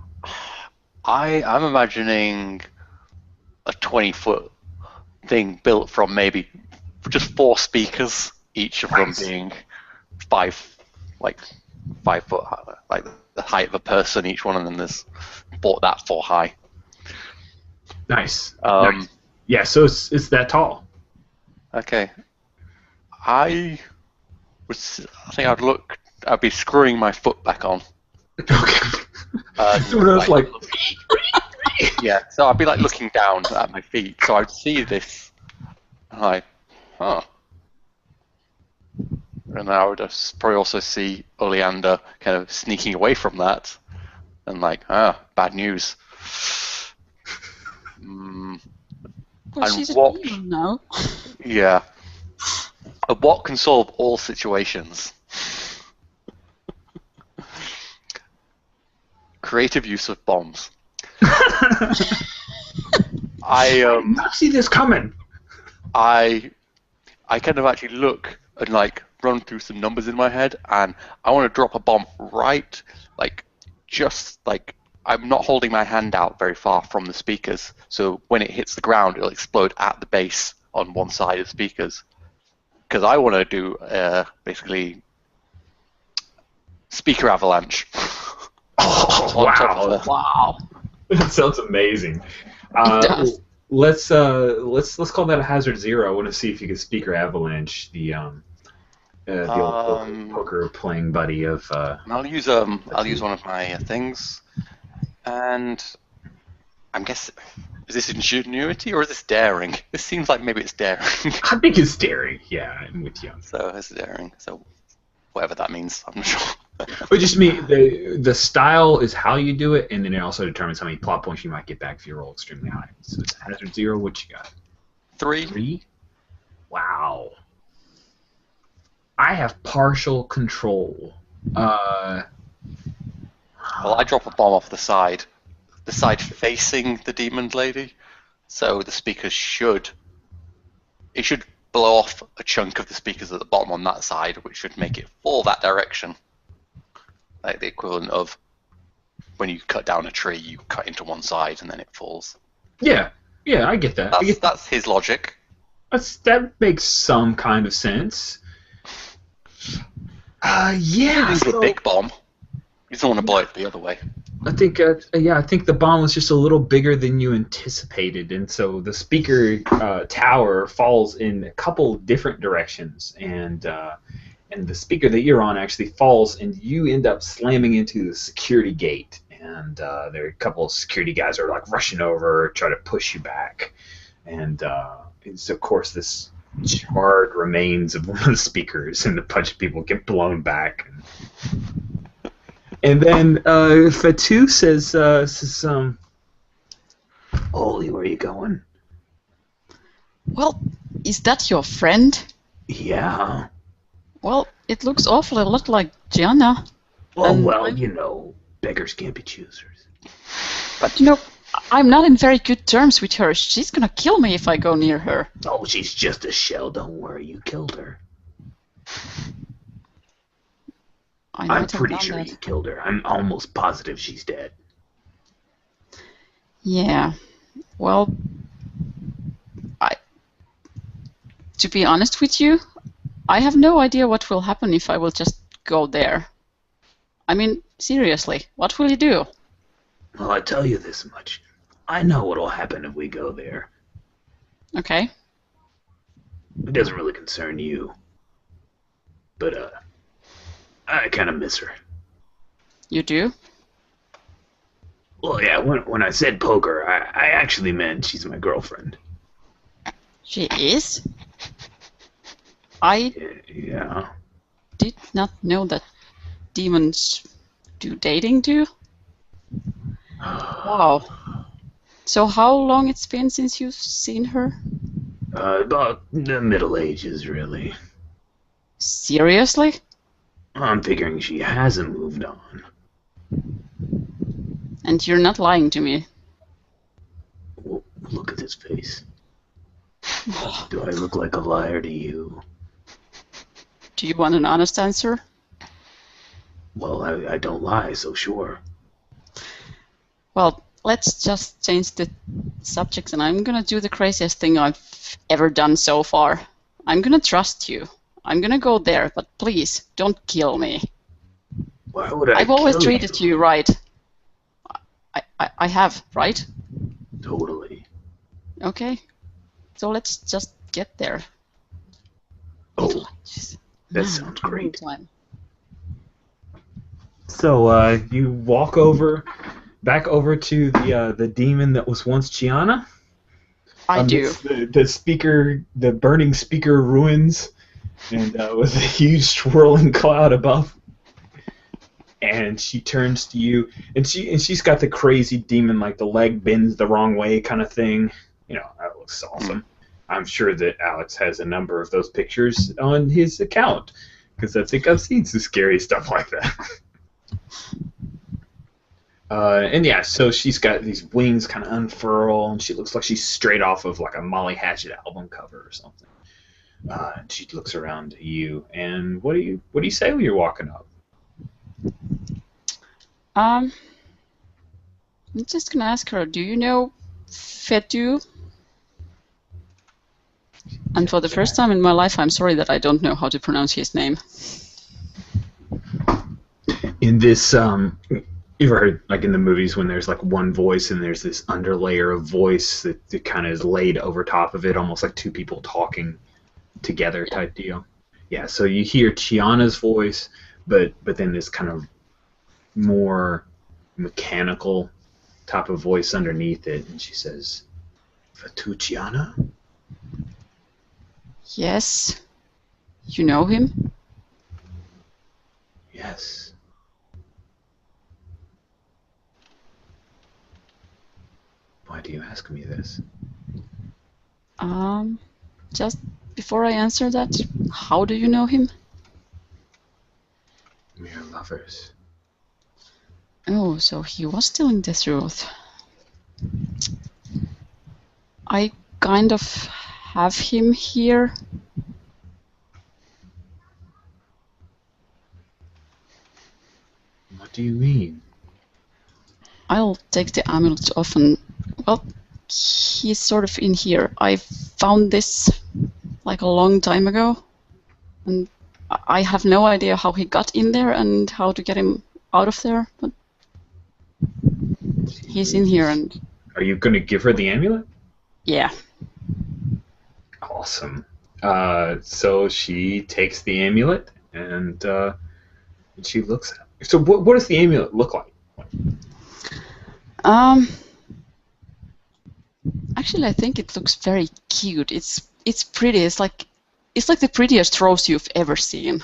I'm imagining a 20-foot thing built from maybe just 4 speakers, each of them Nice. being 5 foot, like the height of a person, each one of them is 4 high. Nice. Um, Nice. Yeah, so it's that tall. Okay. I think I'd be screwing my foot back on. Okay. So it's like- like Yeah, so I'd be like looking down at my feet, so I'd see this, like, huh. And I would probably also see Oleander kind of sneaking away from that, and like, bad news. Well, And she's a watch. demon now. Yeah. What can solve all situations? Creative use of bombs. I not see this coming. I kind of actually look and like run through some numbers in my head, and I want to drop a bomb right, like just like I'm not holding my hand out very far from the speakers, so when it hits the ground, it'll explode at the base on one side of the speakers. Because I want to do basically speaker avalanche. Oh, On top of wow. the- Wow. That sounds amazing. does. Let's call that a hazard 0. I want to see if you can speaker avalanche the old poker playing buddy of. I'll use one of my things, and I'm guessing, is this ingenuity or is this daring? This seems like maybe it's daring. I think it's daring. Yeah, I'm with you. So it's daring. So whatever that means, I'm not sure. But just me, the style is how you do it, and then it also determines how many plot points you might get back if you roll extremely high. So it's hazard 0. What you got? 3. 3? Wow. I have partial control. Well, I drop a bomb off the side facing the demon lady, so the speakers should blow off a chunk of the speakers at the bottom on that side, which should make it fall that direction. Like the equivalent of when you cut down a tree, you cut into one side and then it falls. Yeah, I get that. That's his logic. That makes some kind of sense. Yeah. Into a big bomb. You don't want to blow it the other way. I think the bomb was just a little bigger than you anticipated, and so the speaker tower falls in a couple different directions, and the speaker that you're on actually falls, and you end up slamming into the security gate, and there are a couple of security guys are like rushing over, try to push you back, and it's of course this charred remains of one of the speakers, and a bunch of people get blown back. And then Fatu says, Oli, where are you going? Well, is that your friend? Yeah. Well, it looks awfully a lot like Gianna. Well, beggars can't be choosers. But I'm not in very good terms with her. She's gonna kill me if I go near her. Oh, she's just a shell. Don't worry, you killed her. I'm pretty sure you killed her. I'm almost positive she's dead. Yeah. Well, to be honest with you, I have no idea what will happen if I will just go there. I mean, seriously, what will you do? Well, I tell you this much. I know what'll happen if we go there. Okay. It doesn't really concern you. But, I kind of miss her. You do? Well, yeah, when I said poker, I actually meant she's my girlfriend. She is? I Yeah. did not know that demons do dating do? Wow. So how long it's been since you've seen her? About the Middle Ages, really. Seriously? I'm figuring she hasn't moved on. And you're not lying to me. Well, look at this face. Do I look like a liar to you? Do you want an honest answer? Well, I don't lie, so sure. Well, let's just change the subject, and I'm gonna do the craziest thing I've ever done so far. I'm gonna trust you. I'm gonna go there, but please, don't kill me. Why would I I've always kill treated you right. I have, right? Totally. Okay. So let's just get there. Oh, Jeez. that Man, sounds great. time. So you walk back over to the demon that was once Chiana. I do. The burning speaker ruins, and with a huge swirling cloud above. And she turns to you, and she's got the crazy demon, like the leg bends the wrong way kind of thing. You know, that looks awesome. I'm sure that Alex has a number of those pictures on his account, because I think I've seen some scary stuff like that. And yeah, so she's got these wings kind of unfurl, and she looks like she's straight off of like a Molly Hatchet album cover or something. And she looks around to you, and what do you say when you're walking up? I'm just gonna ask her, do you know Fetu? And for the first time in my life, I'm sorry that I don't know how to pronounce his name. In this, you ever heard, like in the movies, when there's like one voice and there's this underlayer of voice that kind of is laid over top of it, almost like two people talking together type deal? Yeah, so you hear Chiana's voice, but then this kind of more mechanical type of voice underneath it, and she says, "Fatu Chiana?" Yes. You know him? Yes. Why do you ask me this? Just before I answer that, how do you know him? We are lovers. Oh, so he was telling the truth. I kind of have him here. What do you mean? I'll take the amulet off and, well, he's sort of in here. I found this like a long time ago, and I have no idea how he got in there and how to get him out of there, but he's in here, and Are you going to give her the amulet? yeah. Awesome. So she takes the amulet and she looks at it. So what does the amulet look like? Actually, I think it looks very cute. It's pretty. It's like the prettiest rose you've ever seen.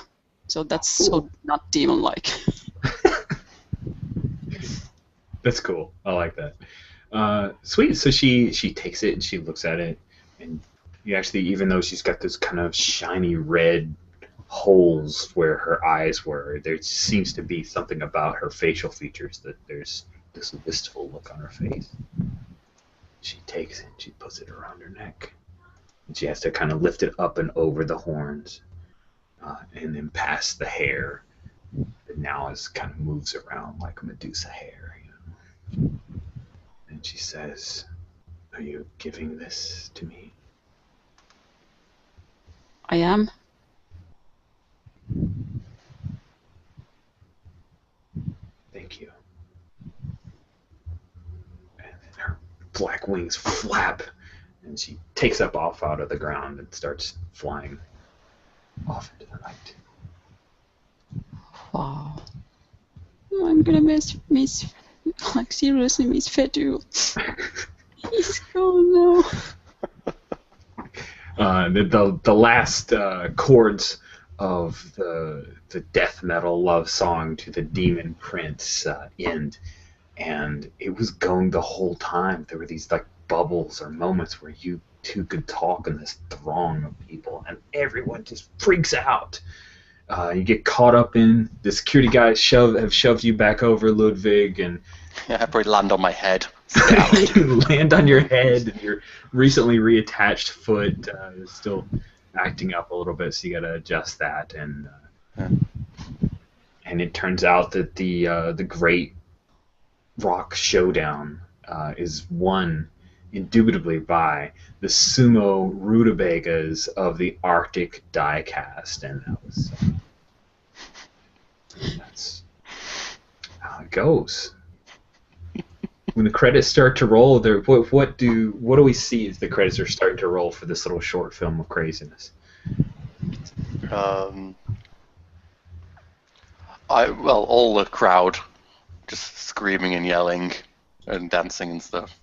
So that's so not demon-like. That's cool. I like that. Sweet. So she takes it and she looks at it, and you actually, even though she's got this kind of shiny red holes where her eyes were, there seems to be something about her facial features that there's this wistful look on her face. She takes it, she puts it around her neck, and she has to kind of lift it up and over the horns, and then past the hair that now is kind of moves around like Medusa hair, you know. And she says, "Are you giving this to me?" I am. Thank you. And then her black wings flap, and she takes up off out of the ground and starts flying off into the night. Wow. I'm gonna miss like seriously miss Fetu. He's gone now. The last chords of the death metal love song to the Demon Prince end, and it was going the whole time. There were these like bubbles or moments where you two could talk in this throng of people, and everyone just freaks out. You get caught up in the security guys have shoved you back over, Ludwig, and Yeah, I probably land on my head. you land on your head, and your recently reattached foot is still acting up a little bit, so you got to adjust that. And and it turns out that the Great Rock Showdown is won indubitably by the sumo rutabagas of the Arctic diecast, and that's how it goes. When the credits start to roll, what do we see as the credits are starting to roll for this little short film of craziness? All the crowd just screaming and yelling and dancing and stuff.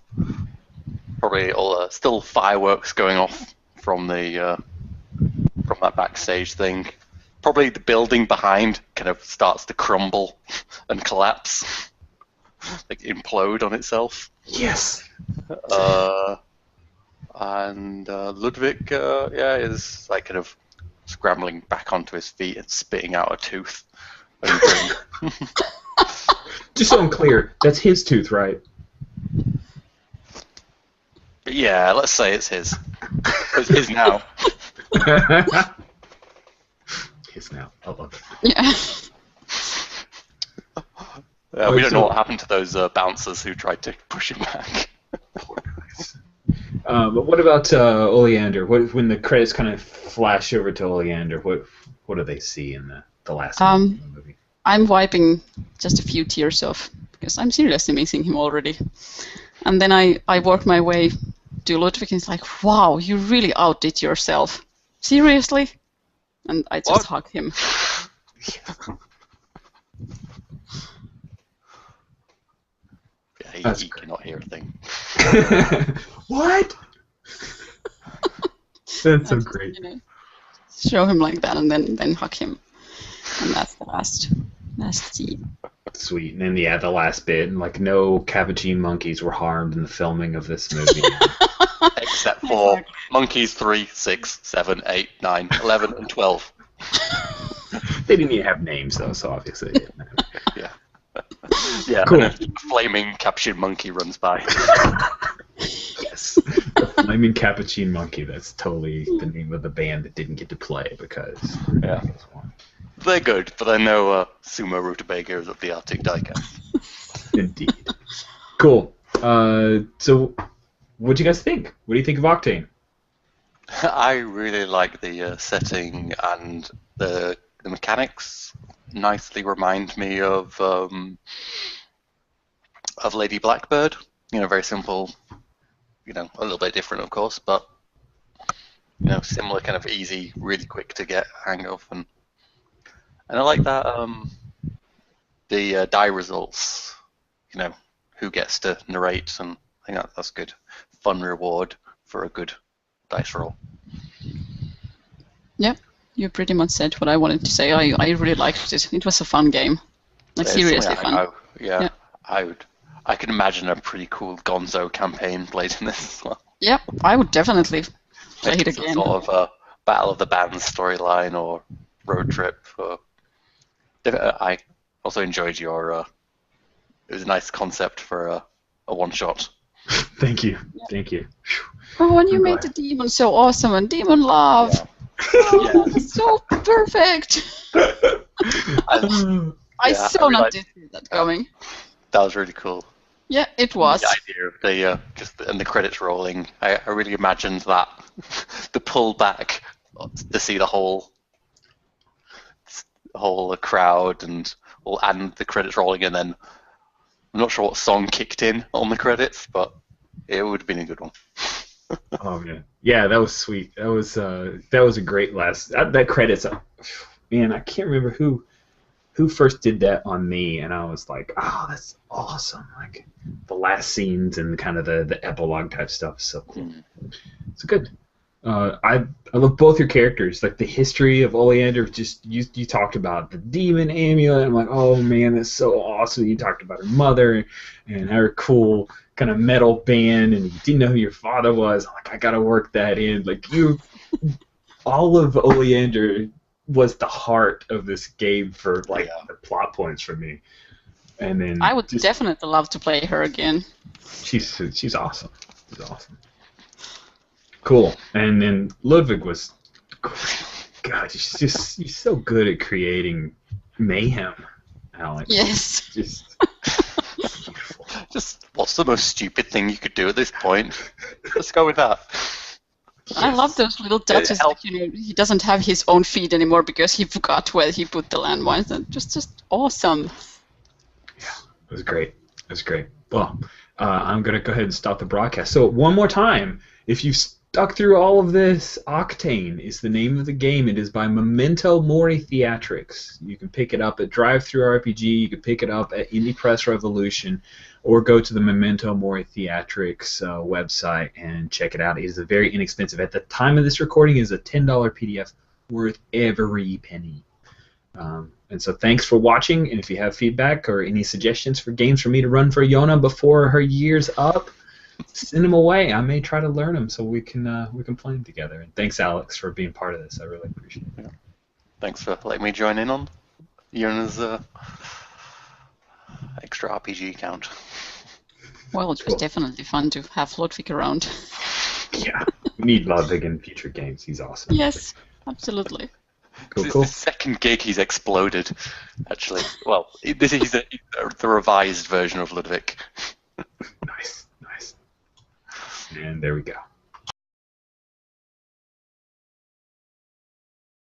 Probably all still fireworks going off from the from that backstage thing. Probably the building behind kind of starts to crumble and collapse, like implode on itself. Yes. And Ludwig, is like kind of scrambling back onto his feet and spitting out a tooth. And, just so I'm clear, that's his tooth, right? yeah, let's say it's his. It's his now. His now. I love it. Yeah. We don't know what happened to those bouncers who tried to push him back. But what about Oleander? When the credits kind of flash over to Oleander, what do they see in the last scene of the movie? I'm wiping just a few tears off because I'm seriously missing him already. And then I work my way to Ludwig and he's like, wow, you really outdid yourself. Seriously? And I just hug him. Yeah, he cannot hear a thing. What? That's so great. Show him like that and then hug him. And that's the last scene. Sweet. And then, the last bit, and like no capuchin monkeys were harmed in the filming of this movie. Except for monkeys 3, 6, 7, 8, 9, 11, and 12. They didn't even have names, though, so obviously it didn't matter. Yeah. Yeah, Cool. And a flaming capuchin monkey runs by. Yes. The Flaming Capuchin Monkey. That's totally the name of the band that didn't get to play because... Yeah. They're good, but I know sumo rutabagas of the Arctic diecast. Indeed. Cool. So, what do you guys think? What do you think of octaNe? I really like the setting and the mechanics. Nicely remind me of Lady Blackbird. Very simple. A little bit different, of course, but similar, kind of easy, really quick to get hang of, and I like that the die results. Who gets to narrate, and I think that's good. Fun reward for a good dice roll. Yep, you pretty much said what I wanted to say. I really liked it. It was a fun game. Like, It's seriously something fun. Yeah, I can imagine a pretty cool Gonzo campaign played in this as well. Yep, I would definitely play it Maybe some again. sort of a Battle of the Bands storyline or road trip. I also enjoyed your. It was a nice concept for a one shot. Thank you. Thank you. Oh, and you I'm made glad. the demon so awesome, and demon love. Yeah. Oh, that's so perfect. I Yeah, so I really not liked- did see that coming. That was really cool. Yeah, it was. The idea of the credits rolling. I really imagined that the pull back to see the whole crowd and the credits rolling, and then I'm not sure what song kicked in on the credits, but it would have been a good one. Oh man, yeah, that was sweet. That was a great last. That credits, man, I can't remember who first did that on me, and I was like, oh, that's awesome. Like the last scenes and kind of the epilogue type stuff. So cool. It's good. I love both your characters. Like the history of Oleander, just you talked about the demon amulet. I'm like, oh man, that's so awesome. You talked about her mother and her cool kind of metal band, and you didn't know who your father was. I'm like, I gotta work that in. Like all of Oleander was the heart of this game for like the plot points for me. And then I would definitely love to play her again. She's awesome. She's awesome. Cool. And then Ludwig was, God, he's so good at creating mayhem, Alex. Yes. Just beautiful. Just what's the most stupid thing you could do at this point? Let's go with that. I love those little touches. Like, he doesn't have his own feed anymore because he forgot where he put the landmines. Just awesome. Yeah, it was great. It was great. Well, I'm going to go ahead and stop the broadcast. So one more time, if you've stuck through all of this, octaNe is the name of the game. It is by Memento Mori Theatrics. You can pick it up at Drive-Thru RPG. You can pick it up at Indie Press Revolution, or go to the Memento Mori Theatrics website and check it out. It is a very inexpensive. At the time of this recording, it is a $10 PDF worth every penny. And so thanks for watching, and if you have feedback or any suggestions for games for me to run for Yona before her year's up, send them away. I may try to learn them so we can play them together. And thanks, Alex, for being part of this. I really appreciate it. Yeah. Thanks for letting me join in on Yona's extra RPG account. Well, it was definitely fun to have Ludwig around. Yeah, we need Ludwig in future games. He's awesome. Yes, absolutely. Cool, This cool. is the second gig he's exploded, actually. Well, this is the revised version of Ludwig. Nice, nice. And there we go.